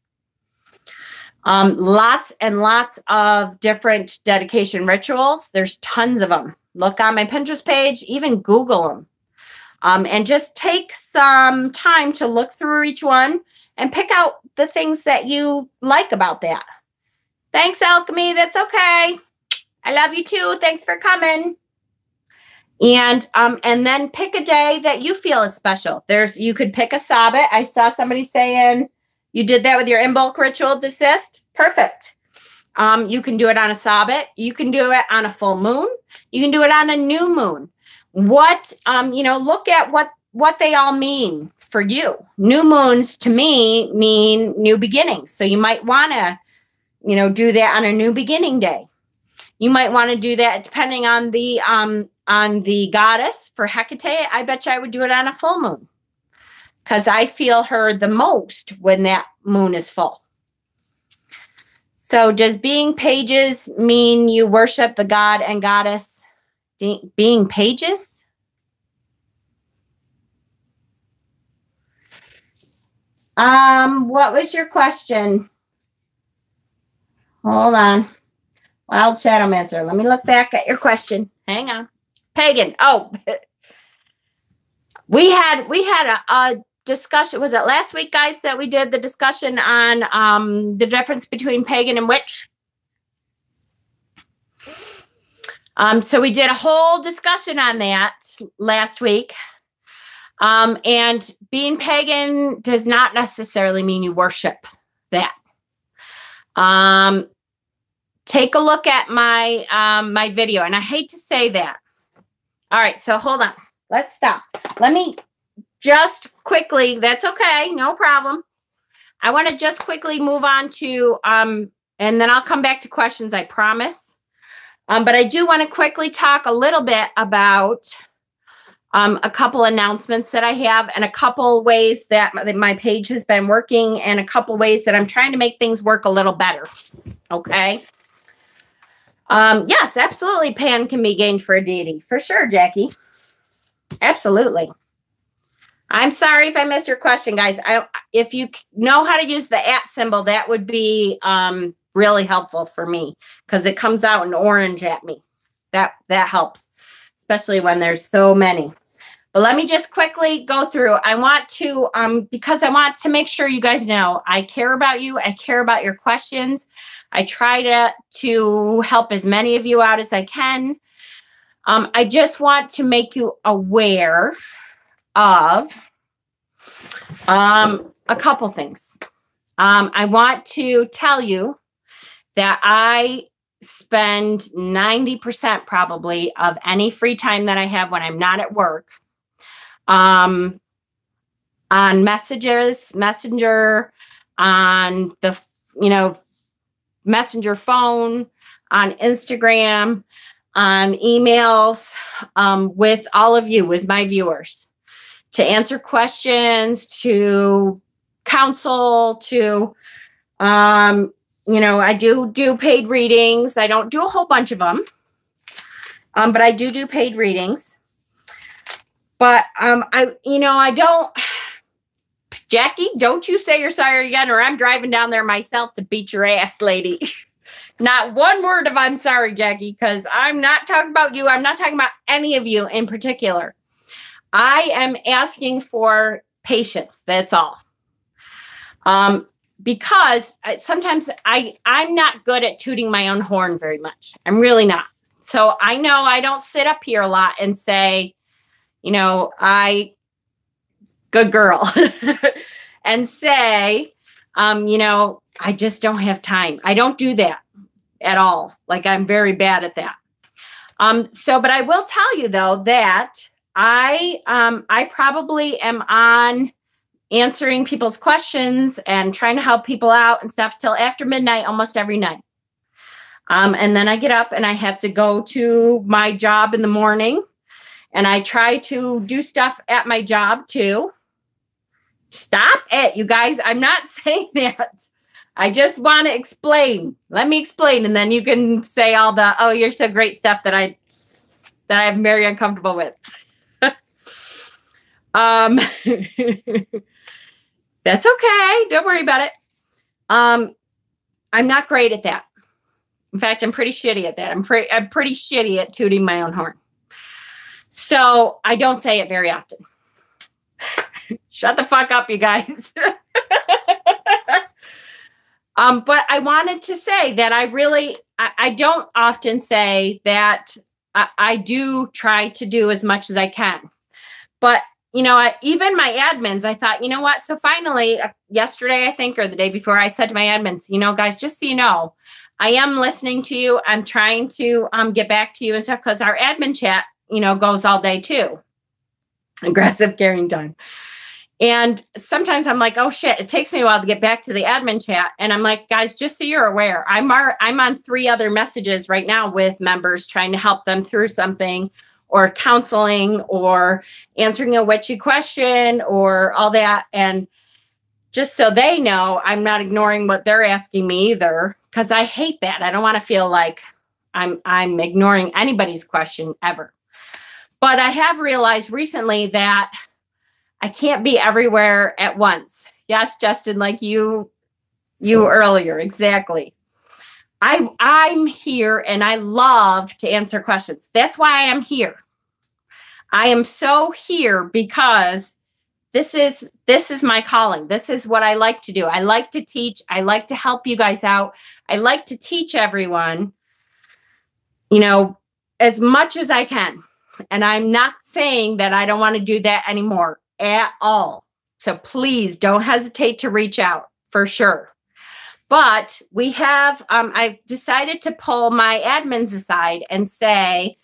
Lots and lots of different dedication rituals. There's tons of them. Look on my Pinterest page, even Google them. And just take some time to look through each one and pick out the things that you like about that. Thanks, Alchemy. That's okay. I love you too. Thanks for coming. And then pick a day that you feel is special. You could pick a Sabbath. I saw somebody saying you did that with your in-bulk ritual desist. Perfect. You can do it on a Sabbath. You can do it on a full moon. You can do it on a new moon. Look at what they all mean for you. New moons to me mean new beginnings. So you might want to, do that on a new beginning day. You might want to do that depending on the goddess. For Hecate, I bet you I would do it on a full moon, because I feel her the most when that moon is full. So does being pages mean you worship the god and goddess? Being pages? What was your question? Hold on. Wild Shadowmancer. Let me look back at your question. Hang on. Pagan. Oh, we had a discussion. Was it last week, guys, that we did the discussion on the difference between pagan and witch? So we did a whole discussion on that last week. And being pagan does not necessarily mean you worship that. Take a look at my my video, and I hate to say that. All right, so hold on. Let's stop. Let me just quickly, that's okay, no problem. I want to just quickly move on to, and then I'll come back to questions, I promise. But I do want to quickly talk a little bit about a couple announcements that I have, and a couple ways that my page has been working, and a couple ways that I'm trying to make things work a little better. Okay. Yes, absolutely. Pan can be gained for a deity. For sure, Jackie. Absolutely. I'm sorry if I missed your question, guys. If you know how to use the @ symbol, that would be really helpful for me, because it comes out in orange at me. That helps, especially when there's so many. But let me just quickly go through. I want to, because I want to make sure you guys know I care about you. I care about your questions. I try to help as many of you out as I can. I just want to make you aware of a couple things. I want to tell you that I spend 90% probably of any free time that I have when I'm not at work on Messenger, on the, Messenger phone, on Instagram, on emails, with all of you, with my viewers, to answer questions, to counsel, to, I do paid readings. I don't do a whole bunch of them, but I do paid readings. But, I don't, Jackie, don't you say you're sorry again, or I'm driving down there myself to beat your ass, lady. Not one word of I'm sorry, Jackie, because I'm not talking about you. I'm not talking about any of you in particular. I am asking for patience. That's all. Because sometimes I'm not good at tooting my own horn very much. I'm really not. So I know I don't sit up here a lot and say, good girl, and say, I just don't have time. I don't do that at all. Like, I'm very bad at that. But I will tell you though, that I probably am on answering people's questions and trying to help people out and stuff till after midnight, almost every night. And then I get up and I have to go to my job in the morning, and I try to do stuff at my job too. Stop it, you guys. I'm not saying that. I just want to explain. Let me explain. And then you can say all the, oh, you're so great stuff that I'm very uncomfortable with. That's okay. Don't worry about it. I'm not great at that. In fact, I'm pretty shitty at that. I'm pretty shitty at tooting my own horn. So I don't say it very often. Shut the fuck up, you guys. But I wanted to say that I don't often say that I do try to do as much as I can. But, even my admins, I thought, you know what? So finally, yesterday, I think, or the day before, I said to my admins, guys, just so you know, I am listening to you. I'm trying to get back to you and stuff, because our admin chat, goes all day too. Aggressive carrying time. And sometimes I'm like, oh shit, it takes me a while to get back to the admin chat. And I'm like, guys, just so you're aware, I'm on 3 other messages right now with members trying to help them through something, or counseling, or answering a witchy question, or all that. And just so they know, I'm not ignoring what they're asking me either, because I hate that. I don't want to feel like I'm ignoring anybody's question ever. But I have realized recently that I can't be everywhere at once. Yes, Justin, like you earlier. Exactly. I'm here and I love to answer questions. That's why I am here. I am so here because this is my calling. This is what I like to do. I like to teach. I like to help you guys out. I like to teach everyone, as much as I can. And I'm not saying that I don't want to do that anymore at all. So please don't hesitate to reach out, for sure. But we have, I've decided to pull my admins aside and say,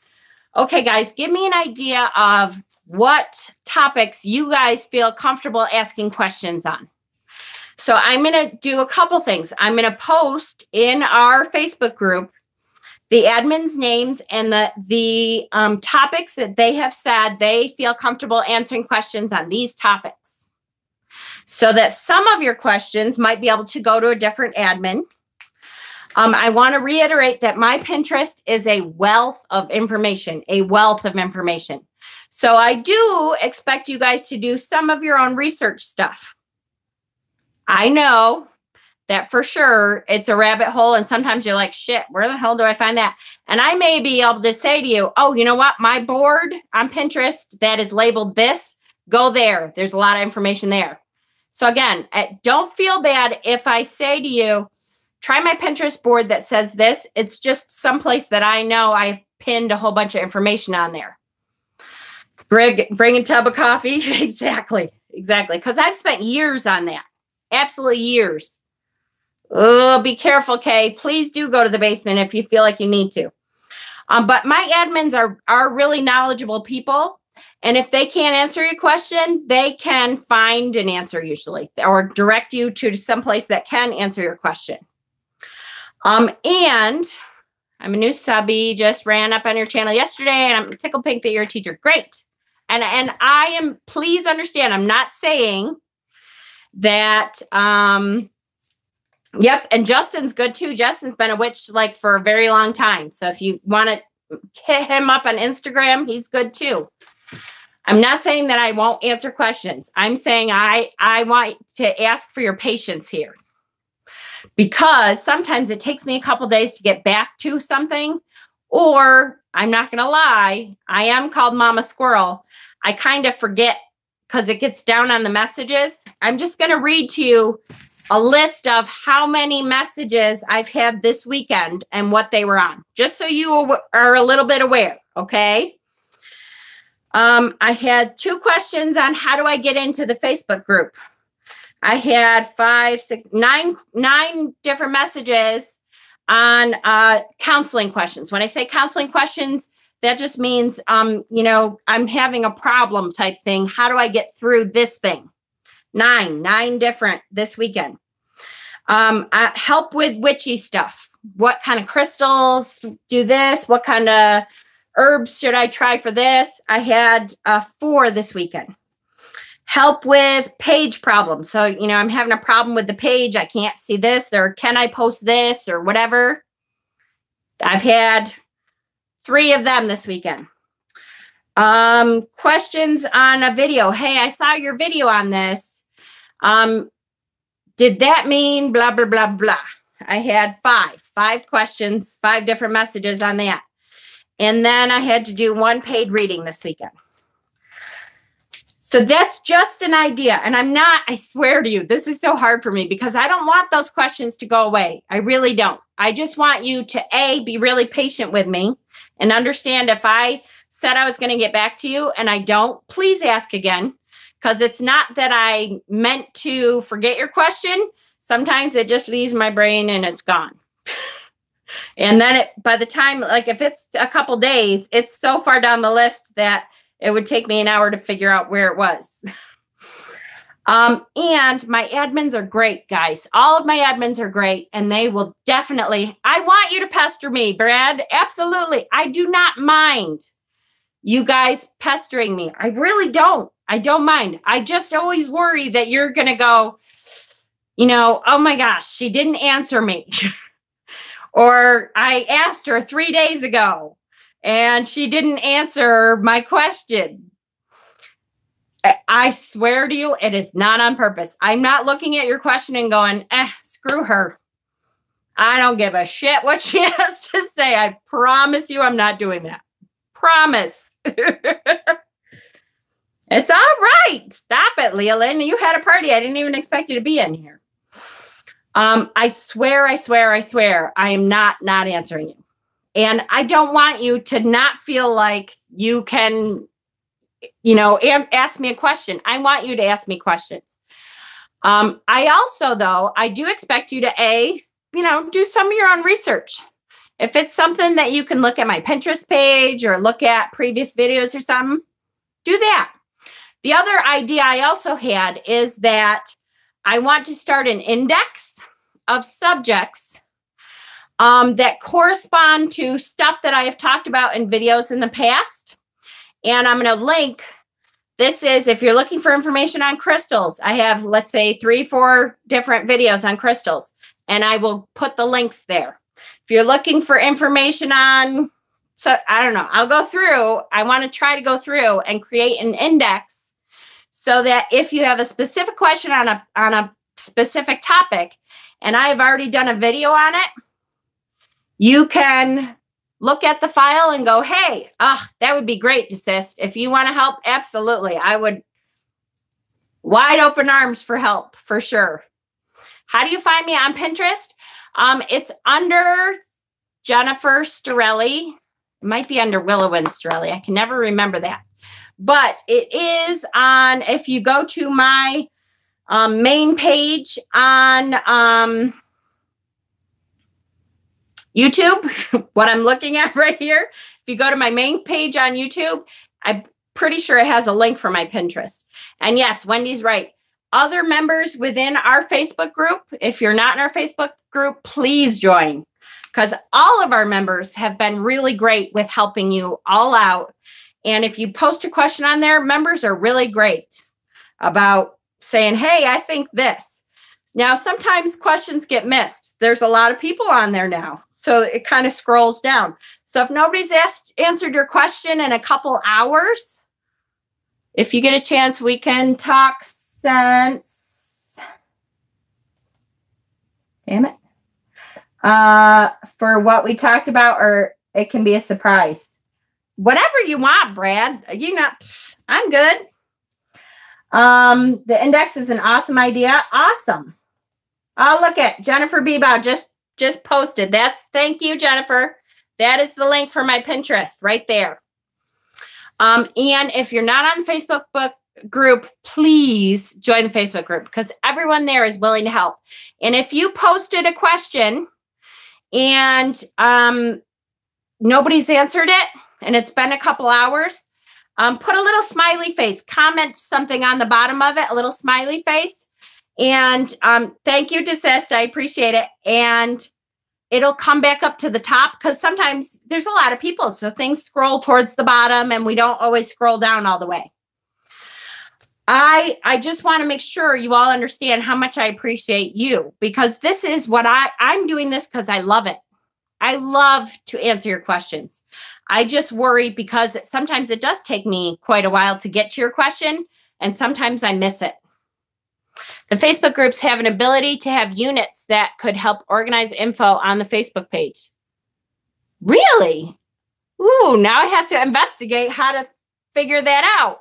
okay, guys, give me an idea of what topics you guys feel comfortable asking questions on. So I'm going to do a couple things. I'm going to post in our Facebook group the admins' names and the topics that they have said they feel comfortable answering questions on these topics, so that some of your questions might be able to go to a different admin. I want to reiterate that my Pinterest is a wealth of information, So I do expect you guys to do some of your own research stuff. I know that for sure it's a rabbit hole. And sometimes you're like, shit, where the hell do I find that? And I may be able to say to you, oh, you know what? My board on Pinterest that is labeled this, go there. There's a lot of information there. So again, don't feel bad if I say to you, try my Pinterest board that says this. It's just someplace that I know I've pinned a whole bunch of information on there. Bring a tub of coffee. Exactly. Because I've spent years on that. Absolutely years. Oh, be careful, Kay. Please do go to the basement if you feel like you need to. But my admins are really knowledgeable people. And if they can't answer your question, they can find an answer usually or direct you to someplace that can answer your question. And I'm a new subby, just ran up on your channel yesterday, and I'm tickled pink that you're a teacher. Great. And I am, please understand, I'm not saying that, yep, and Justin's good too. Justin's been a witch like for a very long time. So if you want to hit him up on Instagram, he's good too. I'm not saying that I won't answer questions. I'm saying I want to ask for your patience here. Because sometimes it takes me a couple days to get back to something, or I'm not going to lie, I am called Mama Squirrel. I kind of forget because it gets down on the messages. I'm just going to read to you a list of how many messages I've had this weekend and what they were on, just so you are a little bit aware, okay? I had 2 questions on how do I get into the Facebook group. I had 9 different messages on counseling questions. When I say counseling questions, that just means, you know, I'm having a problem type thing. How do I get through this thing? 9 different this weekend. Help with witchy stuff. What kind of crystals do this? What kind of herbs should I try for this? I had 4 this weekend. Help with page problems. So, you know, I'm having a problem with the page. I can't see this, or can I post this, or whatever. I've had 3 of them this weekend. Questions on a video. Hey, I saw your video on this. Did that mean blah, blah, blah, blah? I had 5 questions, 5 different messages on that. And then I had to do 1 paid reading this weekend. So that's just an idea. And I swear to you, this is so hard for me because I don't want those questions to go away. I really don't. I just want you to be really patient with me and understand if I said I was going to get back to you and I don't, please ask again, because it's not that I meant to forget your question. Sometimes it just leaves my brain and it's gone. And then by the time, like if it's a couple days, it's so far down the list that it would take me an hour to figure out where it was. And my admins are great, guys. All of my admins are great, and they will definitely, I want you to pester me, Brad. Absolutely. I do not mind you guys pestering me. I really don't. I don't mind. I just always worry that you're going to go, you know, oh my gosh, she didn't answer me. Or I asked her 3 days ago and she didn't answer my question. I swear to you, it is not on purpose. I'm not looking at your question and going, screw her. I don't give a shit what she has to say. I promise you I'm not doing that. Promise. It's all right. Stop it, Leolyn. You had a party. I didn't even expect you to be in here. I swear, I am not answering you. And I don't want you to not feel like you can, you know, ask me a question. I want you to ask me questions. I also, though, I do expect you to, you know, do some of your own research. If it's something that you can look at my Pinterest page or look at previous videos or something, do that. The other idea I also had is that I want to start an index of subjects that correspond to stuff that I have talked about in videos in the past. And I'm going to link, this is, if you're looking for information on crystals, I have, let's say, 3-4 different videos on crystals, and I will put the links there. If you're looking for information on, so I don't know, I'll go through, I want to try to go through and create an index so that if you have a specific question on a specific topic, and I have already done a video on it, you can look at the file and go, hey, that would be great, Desist. If you want to help, absolutely. I would wide open arms for help, for sure. How do you find me on Pinterest? It's under Jennifer Storelli. It might be under Willow and Storelli. I can never remember that. But it is on, if you go to my main page on YouTube, what I'm looking at right here, if you go to my main page on YouTube, I'm pretty sure it has a link for my Pinterest. And yes, Wendy's right. Other members within our Facebook group, if you're not in our Facebook group, please join, because all of our members have been really great with helping you all out. And if you post a question on there, members are really great about saying, hey, I think this. Now, sometimes questions get missed. There's a lot of people on there now, so it kind of scrolls down. So if nobody's answered your question in a couple hours, if you get a chance, we can talk sense. Damn it. For what we talked about, or it can be a surprise. Whatever you want, Brad. You know, I'm good. The index is an awesome idea. Awesome. Oh, look at Jennifer Bebow just posted. Thank you, Jennifer. That is the link for my Pinterest right there. And if you're not on the Facebook group, please join the Facebook group, because everyone there is willing to help. And if you posted a question and nobody's answered it, and it's been a couple hours, put a little smiley face, comment something on the bottom of it, a little smiley face. And thank you, Desist. I appreciate it. And it'll come back up to the top, because sometimes there's a lot of people, so things scroll towards the bottom and we don't always scroll down all the way. I just want to make sure you all understand how much I appreciate you, because this is what I'm doing this because I love it. I love to answer your questions. I just worry because sometimes it does take me quite a while to get to your question, and sometimes I miss it. The Facebook groups have an ability to have units that could help organize info on the Facebook page. Really? Ooh, now I have to investigate how to figure that out.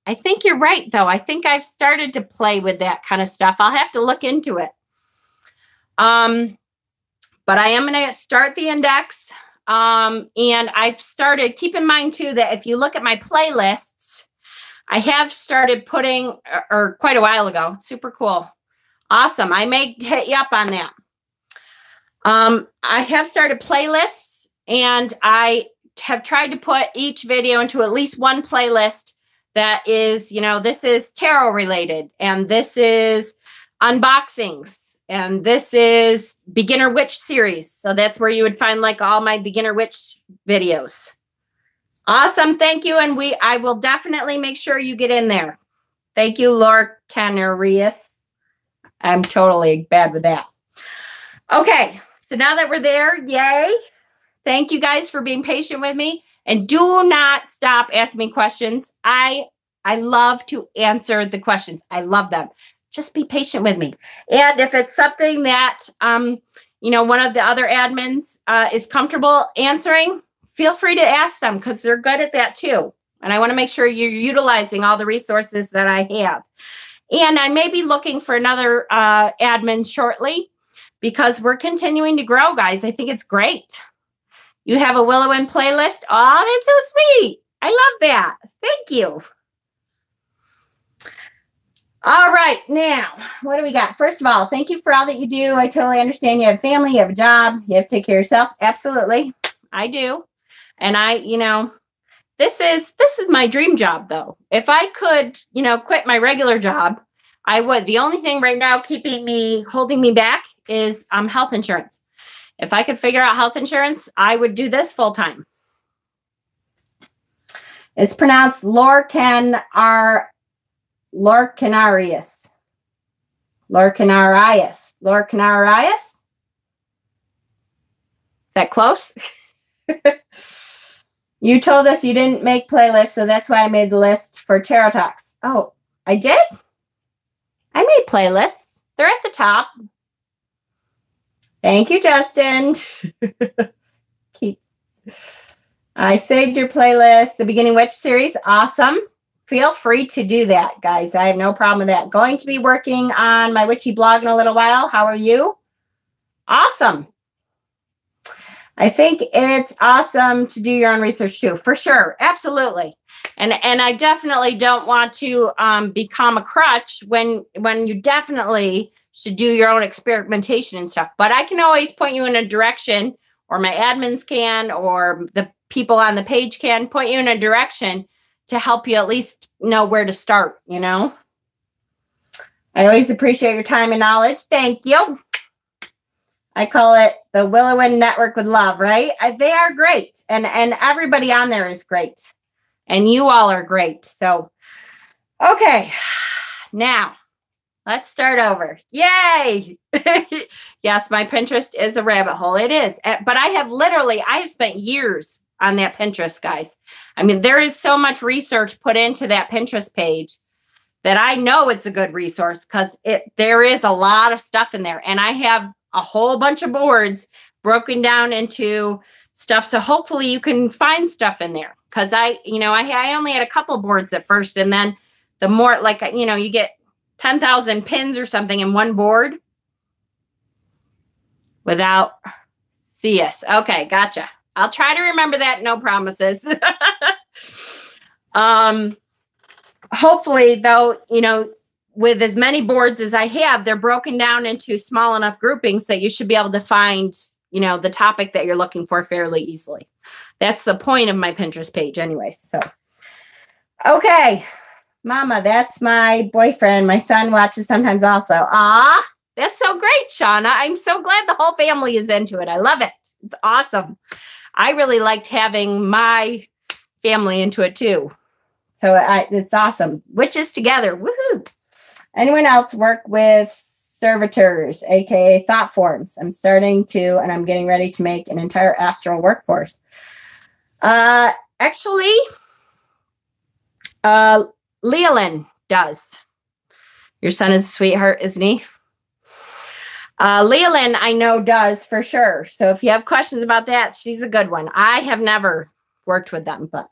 I think you're right, though. I think I've started to play with that kind of stuff. I'll have to look into it. But I am going to start the index. And I've started, keep in mind too, that if you look at my playlists, I have started putting, or quite a while ago, super cool. Awesome. I may hit you up on that. I have started playlists, and I have tried to put each video into at least one playlist that is, you know, this is tarot related, and this is unboxings, and this is beginner witch series. So that's where you would find like all my beginner witch videos. Awesome. Thank you. And I will definitely make sure you get in there. Thank you, Laura Canarias. I'm totally bad with that. Okay. So now that we're there, yay. Thank you guys for being patient with me, and do not stop asking me questions. I love to answer the questions. I love them. Just be patient with me. And if it's something that, you know, one of the other admins is comfortable answering, feel free to ask them, because they're good at that too. And I want to make sure you're utilizing all the resources that I have. And I may be looking for another admin shortly, because we're continuing to grow, guys. I think it's great. You have a Willow in playlist. Oh, that's so sweet. I love that. Thank you. All right. Now, what do we got? First of all, thank you for all that you do. I totally understand you have family, you have a job, you have to take care of yourself. Absolutely. I do. And you know, this is my dream job, though. If I could, you know, quit my regular job, I would. The only thing right now holding me back is health insurance. If I could figure out health insurance, I would do this full time. It's pronounced Lorcanarius. Lorcanarius. Lorcanarius? Is that close? You told us you didn't make playlists, so that's why I made the list for Tarot Talks. Oh, I did? I made playlists. They're at the top. Thank you, Justin. I saved your playlist, the Beginning Witch series. Awesome. Feel free to do that, guys. I have no problem with that. Going to be working on my witchy blog in a little while. How are you? Awesome. I think it's awesome to do your own research too, for sure. Absolutely. And I definitely don't want to become a crutch when you definitely should do your own experimentation and stuff. But I can always point you in a direction, or my admins can, or the people on the page can point you in a direction to help you at least know where to start, you know? I always appreciate your time and knowledge. Thank you. I call it the Willow Wind Network with love, right? They are great. And everybody on there is great. And you all are great. So, okay. Now, let's start over. Yay! Yes, my Pinterest is a rabbit hole. It is. But I have spent years on that Pinterest, guys. I mean, there is so much research put into that Pinterest page that I know it's a good resource because there is a lot of stuff in there. And I have a whole bunch of boards broken down into stuff. So hopefully you can find stuff in there. Because I only had a couple boards at first. And then the more, like, you get 10,000 pins or something in one board without CS. Okay, gotcha. I'll try to remember that. No promises. Hopefully, though, with as many boards as I have, they're broken down into small enough groupings that you should be able to find, the topic that you're looking for fairly easily. That's the point of my Pinterest page anyway. So, okay. Mama, that's my boyfriend. My son watches sometimes also. Ah, that's so great, Shauna. I'm so glad the whole family is into it. I love it. It's awesome. I really liked having my family into it too. So it's awesome. Witches together. Woohoo. Anyone else work with servitors, aka thought forms? I'm starting to, and I'm getting ready to make an entire astral workforce. Actually, Leolyn does. Your son is a sweetheart, isn't he? Leolyn, I know, does for sure. So if you have questions about that, she's a good one. I have never worked with them, but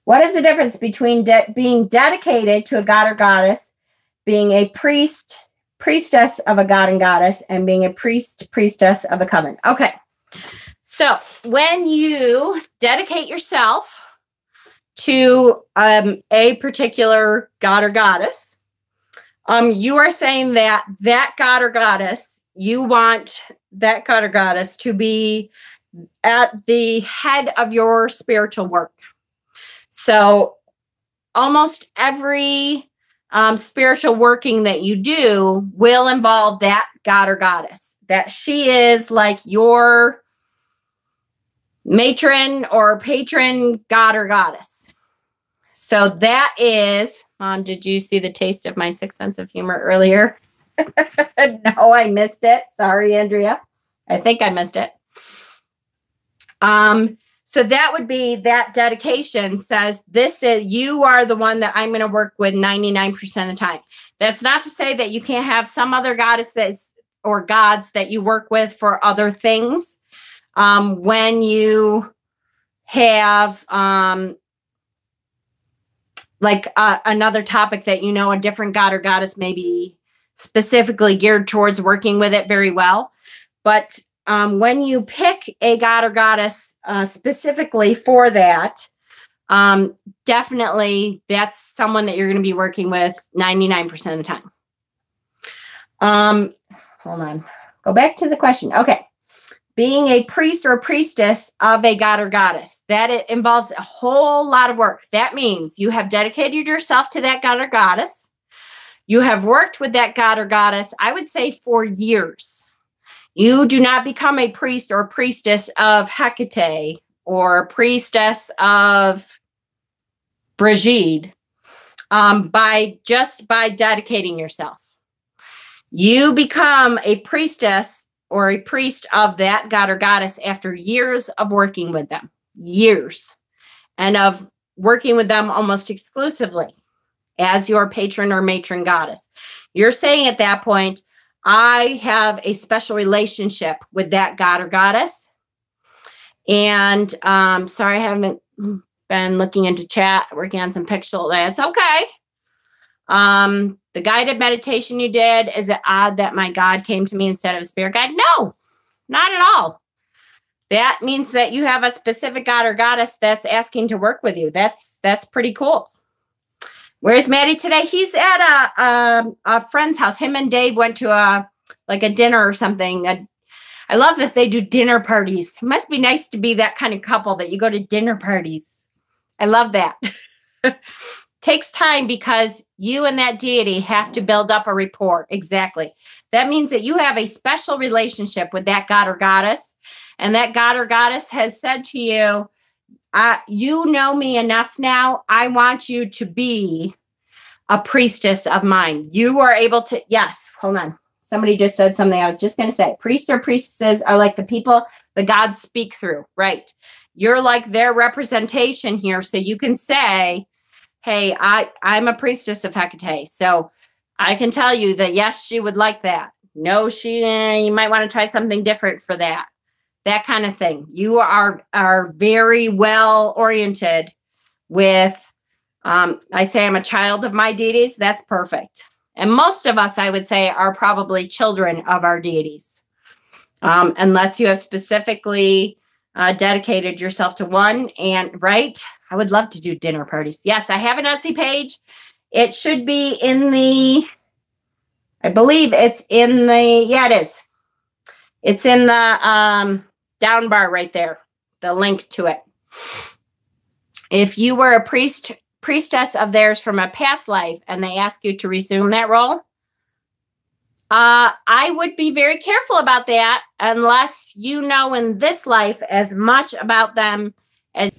what is the difference between being dedicated to a god or goddess, being a priestess of a god and goddess, and being a priestess of a coven? Okay. So when you dedicate yourself to a particular god or goddess, you are saying that god or goddess, you want that god or goddess to be at the head of your spiritual work. So almost every spiritual working that you do will involve that god or goddess, that she is like your matron or patron god or goddess. So that is, did you see the taste of my sixth sense of humor earlier? No, I missed it. Sorry, Andrea. I think I missed it. So that would be, that dedication says, you are the one that I'm going to work with 99% of the time. That's not to say that you can't have some other goddesses or gods that you work with for other things. When you have another topic that a different god or goddess may be specifically geared towards working with it very well. But when you pick a god or goddess specifically for that, definitely that's someone that you're going to be working with 99% of the time. Hold on. Go back to the question. Okay. Being a priest or a priestess of a god or goddess, that it involves a whole lot of work. That means you have dedicated yourself to that god or goddess. You have worked with that god or goddess, I would say, for years. You do not become a priest or priestess of Hecate or a priestess of Brigitte by dedicating yourself. You become a priestess or a priest of that god or goddess after years of working with them, years, and of working with them almost exclusively as your patron or matron goddess. You're saying at that point, I have a special relationship with that god or goddess. And sorry, I haven't been looking into chat, working on some pixel. That's okay. The guided meditation you did, is it odd that my God came to me instead of a spirit guide? No, not at all. That means that you have a specific god or goddess that's asking to work with you. That's pretty cool. Where's Maddie today? He's at a friend's house. Him and Dave went to a dinner or something. I love that they do dinner parties. It must be nice to be that kind of couple that you go to dinner parties. I love that. Takes time because you and that deity have to build up a rapport. Exactly. That means that you have a special relationship with that god or goddess. And that god or goddess has said to you, you know me enough now. I want you to be a priestess of mine. You are able to, yes, hold on. Somebody just said something I was just going to say. Priests or priestesses are like the people the gods speak through, right? You're like their representation here. So you can say, hey, I'm a priestess of Hecate. So I can tell you that, yes, she would like that. No, you might want to try something different for that. That kind of thing. You are very well oriented with, I say I'm a child of my deities. That's perfect. And most of us, I would say, are probably children of our deities. Unless you have specifically dedicated yourself to one. And right, I would love to do dinner parties. Yes, I have an Etsy page. It should be in the, I believe it's in the, yeah, it is. It's in the down bar right there, the link to it. If you were a priestess of theirs from a past life and they ask you to resume that role, I would be very careful about that unless you know in this life as much about them as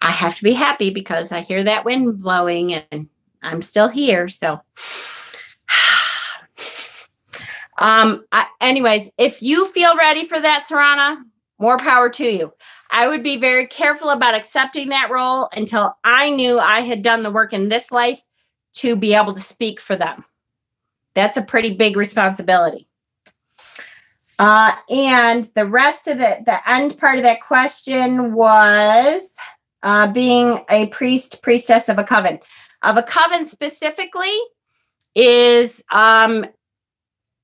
I have to be happy because I hear that wind blowing and I'm still here. So anyways, if you feel ready for that, Sarana, more power to you. I would be very careful about accepting that role until I knew I had done the work in this life to be able to speak for them. That's a pretty big responsibility. And the rest of the end part of that question was being a priestess of a coven. Of a coven specifically is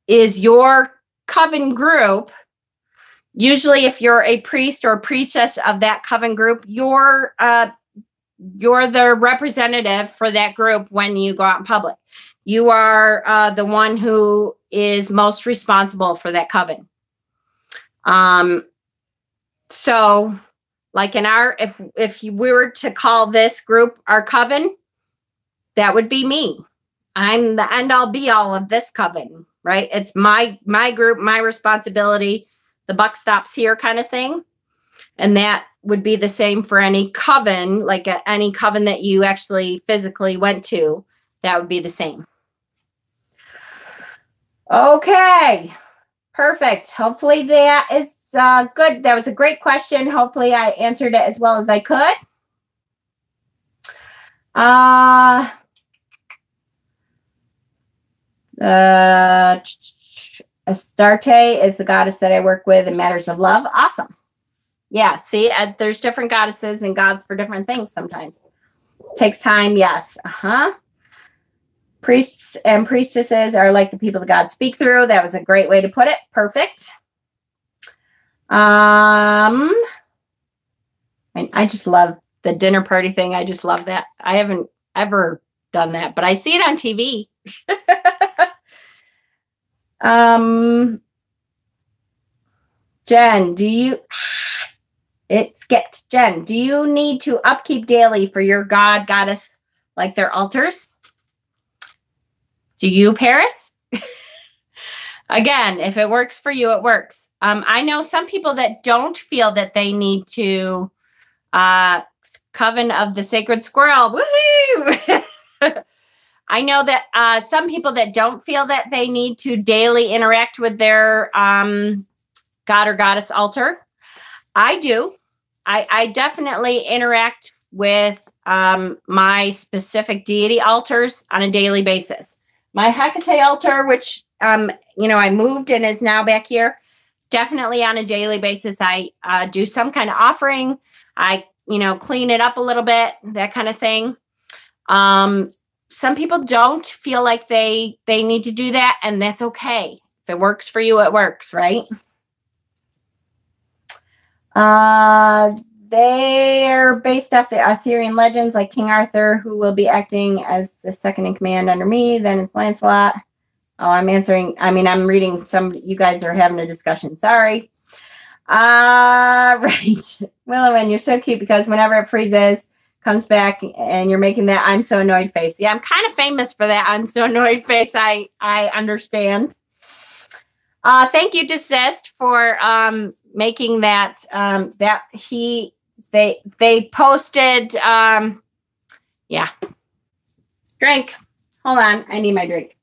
your coven group. Usually if you're a priest or priestess of that coven group, you're the representative for that group when you go out in public. You are the one who is most responsible for that coven. So like in our, if we were to call this group our coven, that would be me. I'm the end all be all of this coven, right? It's my group, my responsibility. The buck stops here kind of thing. And that would be the same for any coven, like any coven that you actually physically went to, that would be the same. Okay, perfect. Hopefully that is good. That was a great question. Hopefully I answered it as well as I could. Astarte is the goddess that I work with in matters of love. Awesome. Yeah, see, there's different goddesses and gods for different things sometimes. Takes time, yes. Priests and priestesses are like the people the gods speak through. That was a great way to put it. Perfect. And I just love the dinner party thing. I just love that. I haven't ever done that, but I see it on TV. Jen, it skipped. Jen, do you need to upkeep daily for your god, goddess, like their altars? Do you, Paris? Again, if it works for you, it works. I know some people that don't feel that they need to coven of the sacred squirrel. Woohoo! I know that some people that don't feel that they need to daily interact with their god or goddess altar. I do. I definitely interact with my specific deity altars on a daily basis. My Hecate altar, which, you know, I moved and is now back here, definitely on a daily basis. I do some kind of offering. I, you know, clean it up a little bit, that kind of thing. Some people don't feel like they need to do that, and that's okay. If it works for you, it works, right? They're based off the Arthurian legends, like King Arthur, who will be acting as the second in command under me. Then it's Lancelot. Oh, I'm answering. I mean, I'm reading some. You guys are having a discussion. Sorry. Right. Willow, you're so cute because whenever it freezes, comes back and you're making that I'm so annoyed face. Yeah, I'm kind of famous for that I'm so annoyed face. I understand. Thank you, Desist, for making that. They posted. Yeah. Drink. Hold on. I need my drink.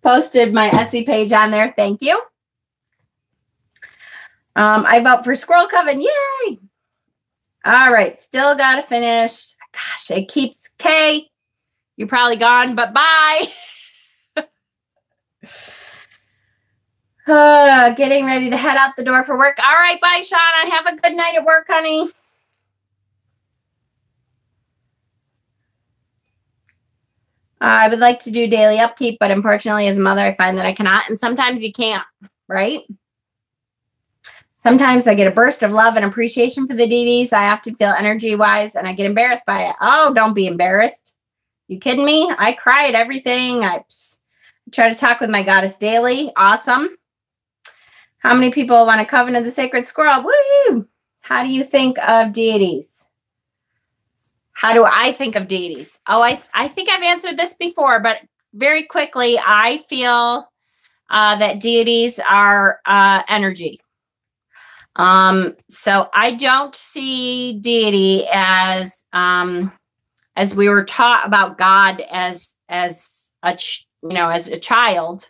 Posted my Etsy page on there. Thank you. I vote for Squirrel Coven. Yay! All right. Still got to finish. Gosh, it keeps Kay. You're probably gone, but bye. Getting ready to head out the door for work. All right. Bye, Shauna. Have a good night at work, honey. I would like to do daily upkeep, but unfortunately, as a mother, I find that I cannot. And sometimes you can't, right? Sometimes I get a burst of love and appreciation for the deities. I often feel energy-wise, and I get embarrassed by it. Oh, don't be embarrassed. You kidding me? I cry at everything. I try to talk with my goddess daily. Awesome. How many people want a coven of the sacred squirrel? Woo! How do you think of deities? How do I think of deities? Oh, I think I've answered this before, but very quickly, I feel that deities are energy. So I don't see deity as we were taught about God as a child.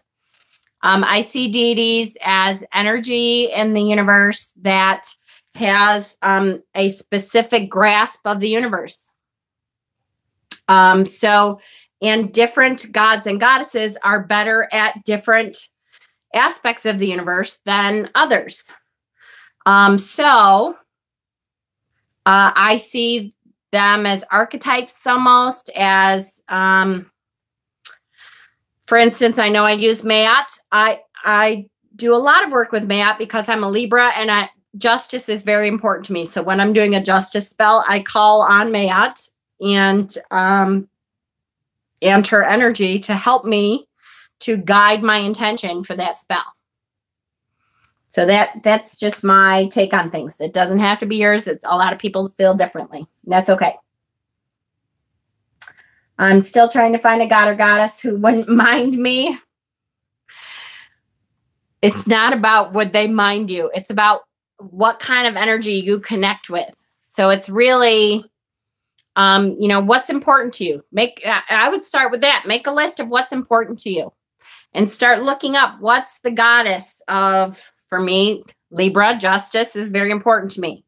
I see deities as energy in the universe that has a specific grasp of the universe. And different gods and goddesses are better at different aspects of the universe than others. I see them as archetypes almost as, for instance, I know I use Mayat. I do a lot of work with Mayat because I'm a Libra and justice is very important to me. So when I'm doing a justice spell, I call on Mayat and her energy to help me to guide my intention for that spell. So that's just my take on things. It doesn't have to be yours. It's a lot of people feel differently. That's okay. I'm still trying to find a god or goddess who wouldn't mind me. It's not about would they mind you. It's about what kind of energy you connect with. So it's really, what's important to you. I would start with that. Make a list of what's important to you and start looking up what's the goddess of, for me, Libra, justice is very important to me.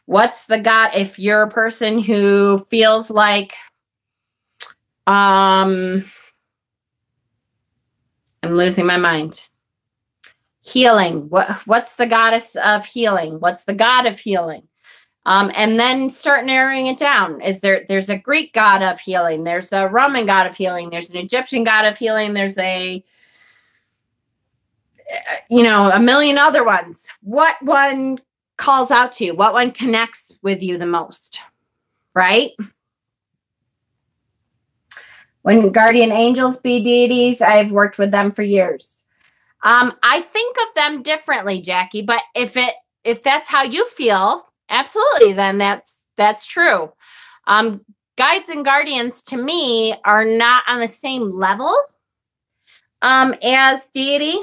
What's the god, if you're a person who feels like, I'm losing my mind. Healing. What's the goddess of healing? What's the god of healing? And then start narrowing it down. There's a Greek god of healing. There's a Roman god of healing. There's an Egyptian god of healing. There's a million other ones. What one calls out to you? What one connects with you the most? Right? When guardian angels be deities, I've worked with them for years. I think of them differently, Jackie, but if that's how you feel, absolutely, then that's true. Guides and guardians to me are not on the same level as deity.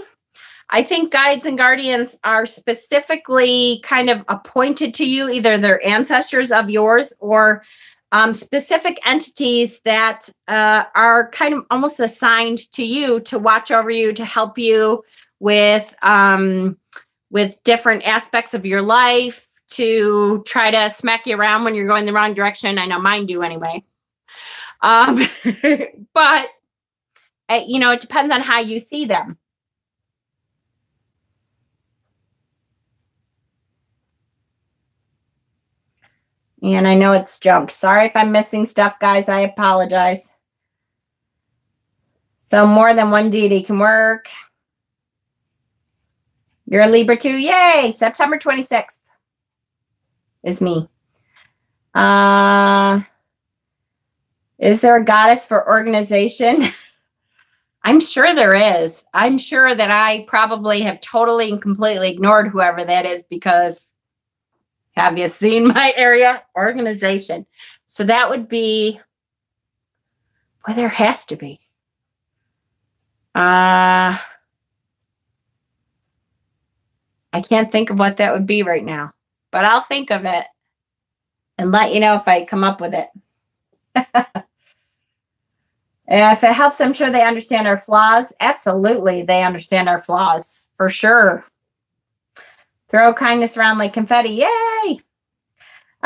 I think guides and guardians are specifically kind of appointed to you, either they're ancestors of yours or specific entities that are kind of almost assigned to you to watch over you, to help you with different aspects of your life to try to smack you around when you're going the wrong direction. I know mine do anyway. But it depends on how you see them. And I know it's jumped. Sorry if I'm missing stuff, guys. I apologize. So more than one deity can work. You're a Libra too. Yay! September 26th is me. Is there a goddess for organization? I'm sure there is. I'm sure that I probably have totally and completely ignored whoever that is because have you seen my area? Organization. So that would be, well, there has to be. I can't think of what that would be right now, but I'll think of it and let you know if I come up with it. If it helps, I'm sure they understand our flaws. Absolutely, they understand our flaws, for sure. Throw kindness around like confetti. Yay!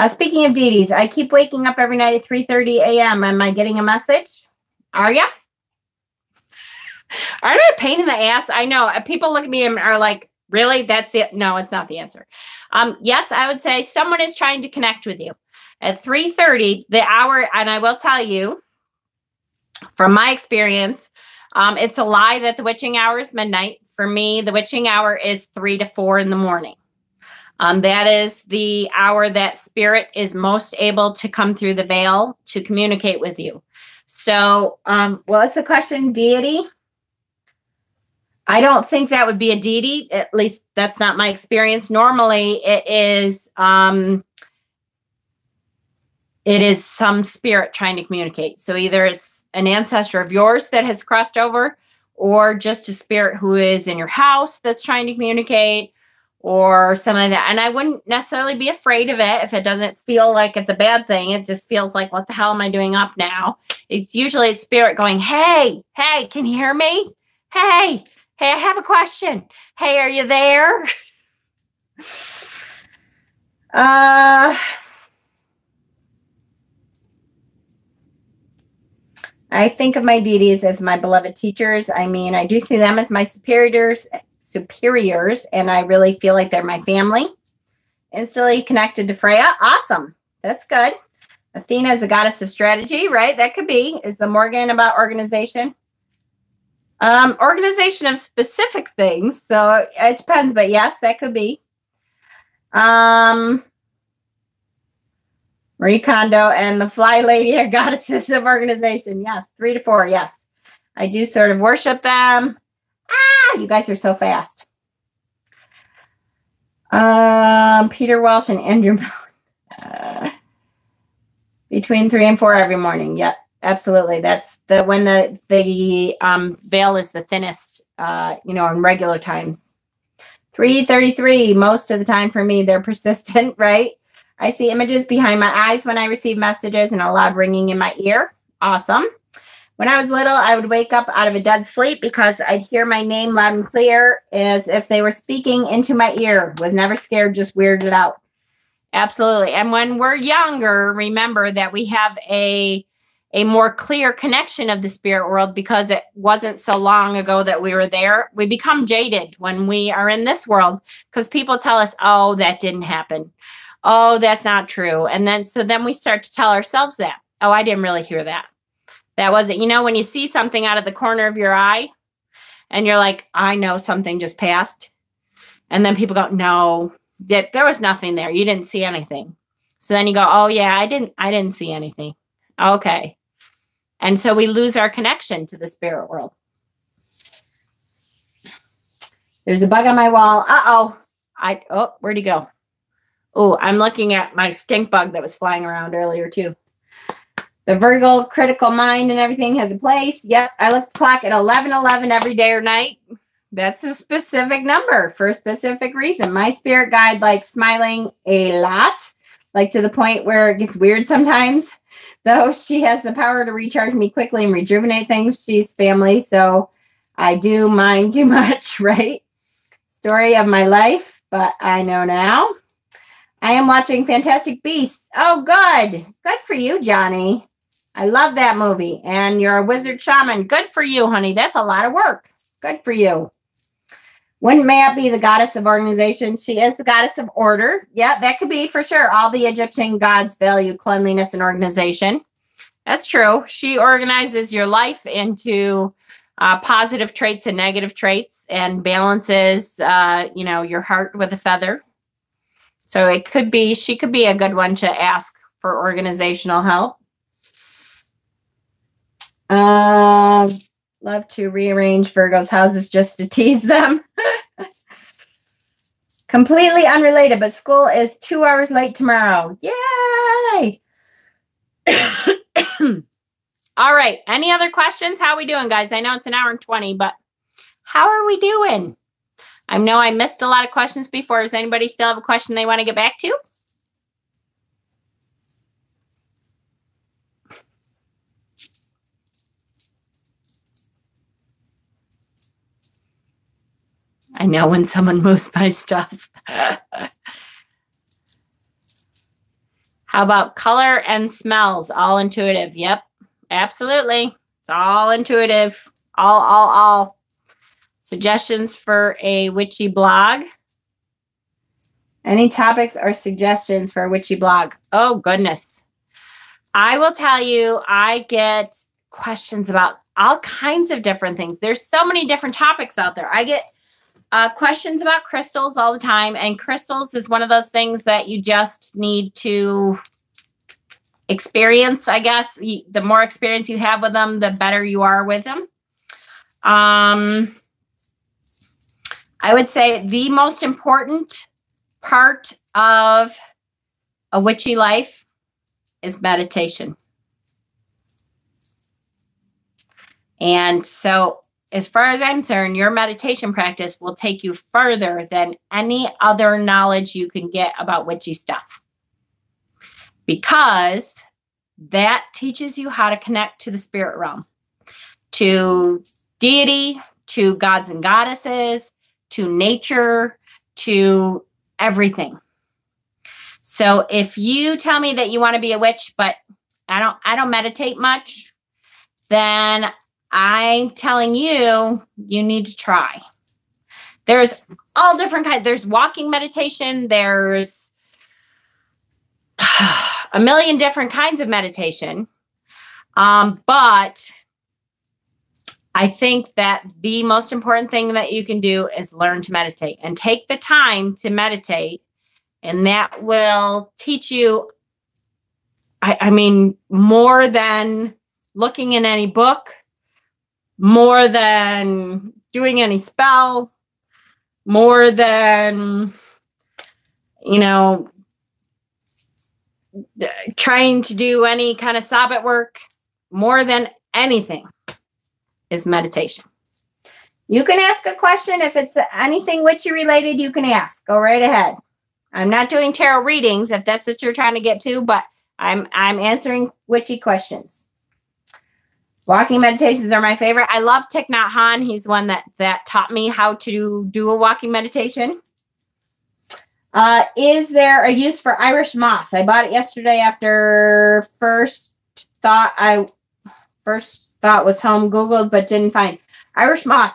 Speaking of deities, I keep waking up every night at 3:30 a.m. Am I getting a message? Are ya? Aren't I a pain in the ass? I know. People look at me and are like, really? That's it? No, it's not the answer. Yes, I would say someone is trying to connect with you. At 3:30, the hour, and I will tell you, from my experience, it's a lie that the witching hour is midnight. For me, the witching hour is 3 to 4 in the morning. That is the hour that spirit is most able to come through the veil to communicate with you. So, what's the question? Deity? I don't think that would be a deity. At least that's not my experience. Normally, it is some spirit trying to communicate. So either it's an ancestor of yours that has crossed over, or just a spirit who is in your house that's trying to communicate, or something like that. And I wouldn't necessarily be afraid of it if it doesn't feel like it's a bad thing. It just feels like, what the hell am I doing up now? It's usually spirit going, hey, can you hear me? Hey, I have a question. Hey, are you there? I think of my deities as my beloved teachers. I mean, I do see them as my superiors, and I really feel like they're my family. Instantly connected to Freya. Awesome. That's good. Athena is a goddess of strategy, right? That could be. Is the Morgan about organization? Organization of specific things. So it depends, but yes, that could be. Marie Kondo and the Fly Lady are goddesses of organization. Yes, 3 to 4. Yes, I do sort of worship them. You guys are so fast. Peter Walsh and Andrew between 3 and 4 every morning. Yep, absolutely. That's when the veil is the thinnest. In regular times. 3:33 most of the time for me. They're persistent, right? I see images behind my eyes when I receive messages and a loud ringing in my ear. Awesome. When I was little, I would wake up out of a dead sleep because I'd hear my name loud and clear as if they were speaking into my ear. Was never scared, just weirded out. Absolutely. And when we're younger, remember that we have a more clear connection of the spirit world because it wasn't so long ago that we were there. We become jaded when we are in this world because people tell us, oh, that didn't happen. Oh, that's not true. And then we start to tell ourselves that, oh, I didn't really hear that. That wasn't, when you see something out of the corner of your eye and you're like, I know something just passed. And then people go, no, there was nothing there. You didn't see anything. So then you go, oh yeah, I didn't see anything. Okay. And so we lose our connection to the spirit world. There's a bug on my wall. Uh-oh. Where'd he go? Oh, I'm looking at my stink bug that was flying around earlier too. The Virgo critical mind and everything has a place. Yep, I look at the clock at 11:11 every day or night. That's a specific number for a specific reason. My spirit guide likes smiling a lot, like to the point where it gets weird sometimes. Though she has the power to recharge me quickly and rejuvenate things. She's family, so I do mine too much, right? Story of my life, but I know now. I am watching Fantastic Beasts. Oh, good. Good for you, Johnny. I love that movie. And you're a wizard shaman. Good for you, honey. That's a lot of work. Good for you. Wouldn't Maya be the goddess of organization? She is the goddess of order. Yeah, that could be for sure. All the Egyptian gods value cleanliness and organization. That's true. She organizes your life into positive traits and negative traits and balances, your heart with a feather. So it could be, she could be a good one to ask for organizational help. Love to rearrange Virgo's houses just to tease them. Completely unrelated, but school is 2 hours late tomorrow. Yay! All right. Any other questions? How are we doing, guys? I know it's 1 hour and 20, but how are we doing? I know I missed a lot of questions before. Does anybody still have a question they want to get back to? I know when someone moves my stuff. How about color and smells? All intuitive. Yep, absolutely. It's all intuitive. All. Suggestions for a witchy blog? Any topics or suggestions for a witchy blog? Oh, goodness. I will tell you, I get questions about all kinds of different things. There's so many different topics out there. I get questions about crystals all the time, and crystals is one of those things that you just need to experience, I guess. The more experience you have with them, the better you are with them. I would say the most important part of a witchy life is meditation. And so, as far as I'm concerned, your meditation practice will take you further than any other knowledge you can get about witchy stuff. Because that teaches you how to connect to the spirit realm, to deity, to gods and goddesses, to nature, to everything. So if you tell me that you want to be a witch, but I don't meditate much, then I'm telling you, you need to try. There's all different kinds. There's walking meditation. There's a million different kinds of meditation. But I think that the most important thing that you can do is learn to meditate and take the time to meditate. And that will teach you, I mean, more than looking in any book, more than doing any spell, more than, trying to do any kind of Sabbath work, more than anything is meditation. You can ask a question. If it's anything witchy related, you can ask. Go right ahead. I'm not doing tarot readings if that's what you're trying to get to, but I'm answering witchy questions. Walking meditations are my favorite. I love Thich Nhat Hanh. He's one that taught me how to do a walking meditation. Is there a use for Irish moss? I bought it yesterday after first thought was home Googled, but didn't find. Irish moss.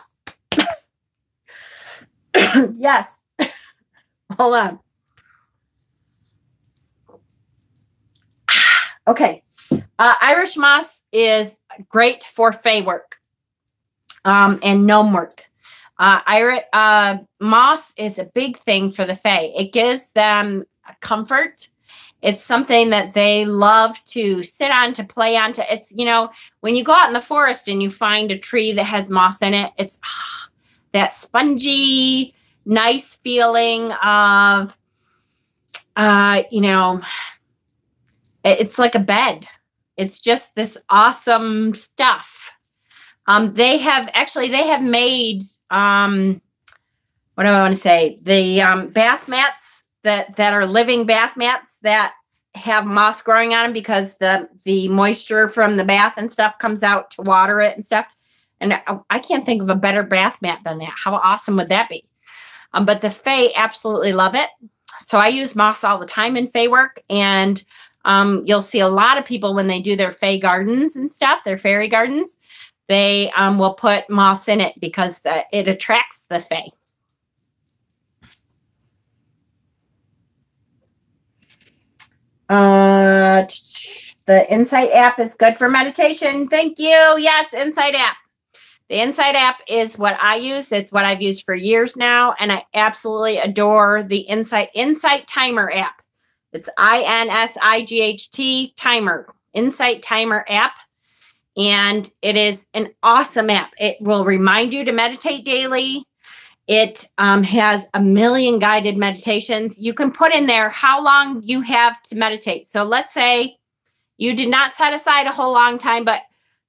Yes. Hold on. Okay. Irish moss is great for fae work and gnome work. Moss is a big thing for the fae. It gives them comfort. It's something that they love to sit on, to play on. It's, when you go out in the forest and you find a tree that has moss in it, it's that spongy, nice feeling of, it's like a bed. It's just this awesome stuff. They have made, what do I want to say? The bath mats that are living bath mats that have moss growing on them because the moisture from the bath and stuff comes out to water it and stuff. And I can't think of a better bath mat than that. How awesome would that be? But the Fae absolutely love it. So I use moss all the time in Fae work. And you'll see a lot of people when they do their Fae gardens and stuff, their fairy gardens, they will put moss in it because it attracts the Fae. The Insight app is good for meditation. Thank you. Yes, Insight app. The Insight app is what I use. It's what I've used for years now, and I absolutely adore the Insight Timer app. It's INSIGHT Timer, Insight Timer app, and it is an awesome app. It will remind you to meditate daily. It has a million guided meditations. You can put in there how long you have to meditate. So let's say you did not set aside a whole long time, but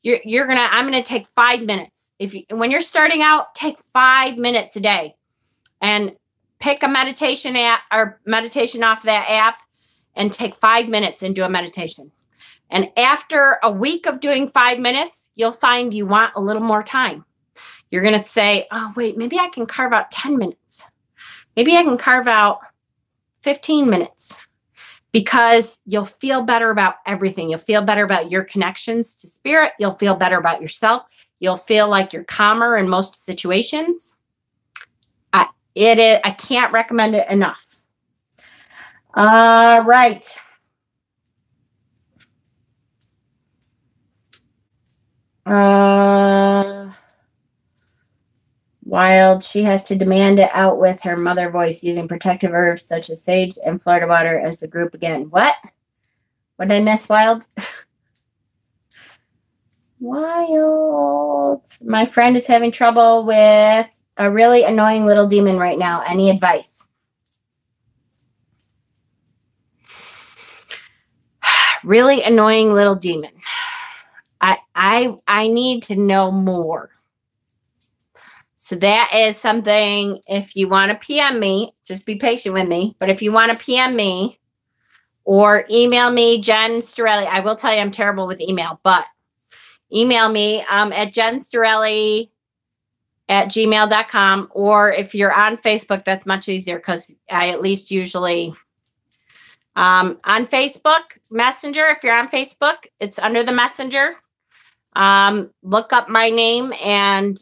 I'm gonna take 5 minutes. When you're starting out, take 5 minutes a day and pick a meditation app or meditation off that app and take 5 minutes and do a meditation. And after a week of doing 5 minutes, you'll find you want a little more time. You're going to say, oh, wait, maybe I can carve out 10 minutes. Maybe I can carve out 15 minutes. Because you'll feel better about everything. You'll feel better about your connections to spirit. You'll feel better about yourself. You'll feel like you're calmer in most situations. I can't recommend it enough. All right. Wild, she has to demand it out with her mother voice using protective herbs such as sage and Florida water as the group again. What? What did I miss, Wild? Wild. My friend is having trouble with a really annoying little demon right now. Any advice? Really annoying little demon. I need to know more. So that is something, if you want to PM me, just be patient with me. But if you want to PM me or email me, Jen Storelli, I will tell you I'm terrible with email, but email me at jenstorelli@gmail.com. Or if you're on Facebook, that's much easier because I at least usually on Facebook Messenger. If you're on Facebook, it's under the Messenger. Look up my name and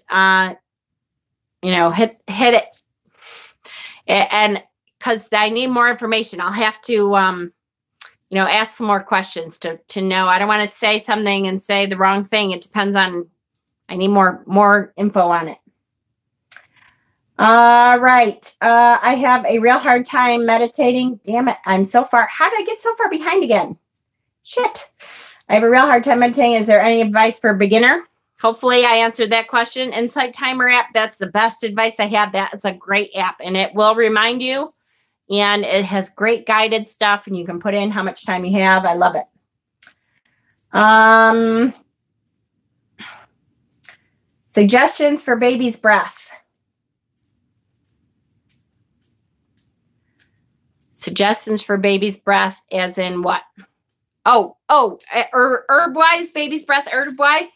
hit it. And because I need more information, I'll have to, ask some more questions to know. I don't want to say something and say the wrong thing. It depends on, I need more info on it. All right. I have a real hard time meditating. Damn it. I'm so far. How did I get so far behind again? Shit. I have a real hard time meditating. Is there any advice for a beginner? Hopefully I answered that question. Insight Timer app, that's the best advice I have. That is a great app, and it will remind you, and it has great guided stuff, and you can put in how much time you have. I love it. Suggestions for baby's breath. Suggestions for baby's breath as in what? Herb-wise, baby's breath, herb-wise.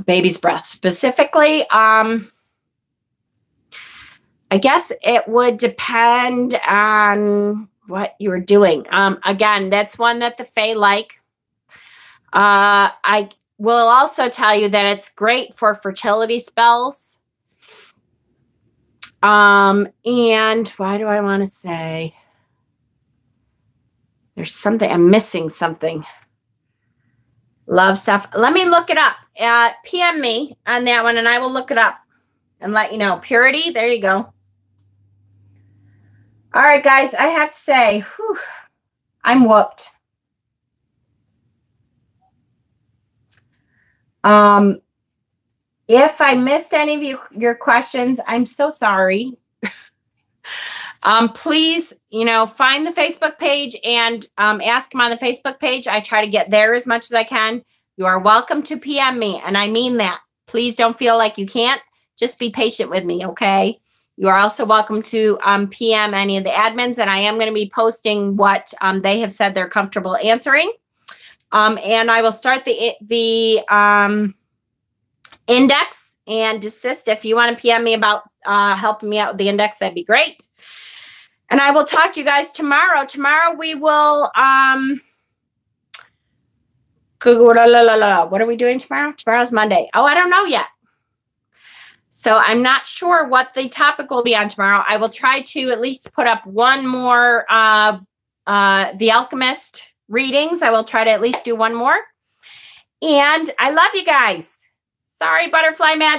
Baby's breath specifically. I guess it would depend on what you were doing. Again, that's one that the Fae like. I will also tell you that it's great for fertility spells. And why do I want to say? There's something, I'm missing something. Love stuff. Let me look it up. PM me on that one, and I will look it up and let you know. Purity, there you go. All right, guys, I have to say, I'm whooped. If I missed any of your questions, I'm so sorry. Please, find the Facebook page and ask them on the Facebook page. I try to get there as much as I can. You are welcome to PM me, and I mean that. Please don't feel like you can't. Just be patient with me, okay? You are also welcome to PM any of the admins, and I am going to be posting what they have said they're comfortable answering. And I will start the index and desist. If you want to PM me about helping me out with the index, that'd be great. And I will talk to you guys tomorrow. Tomorrow we will, what are we doing tomorrow? Tomorrow's Monday. Oh, I don't know yet. So I'm not sure what the topic will be on tomorrow. I will try to at least put up one more The Alchemist readings. I will try to at least do one more. And I love you guys. Sorry, Butterfly Magic.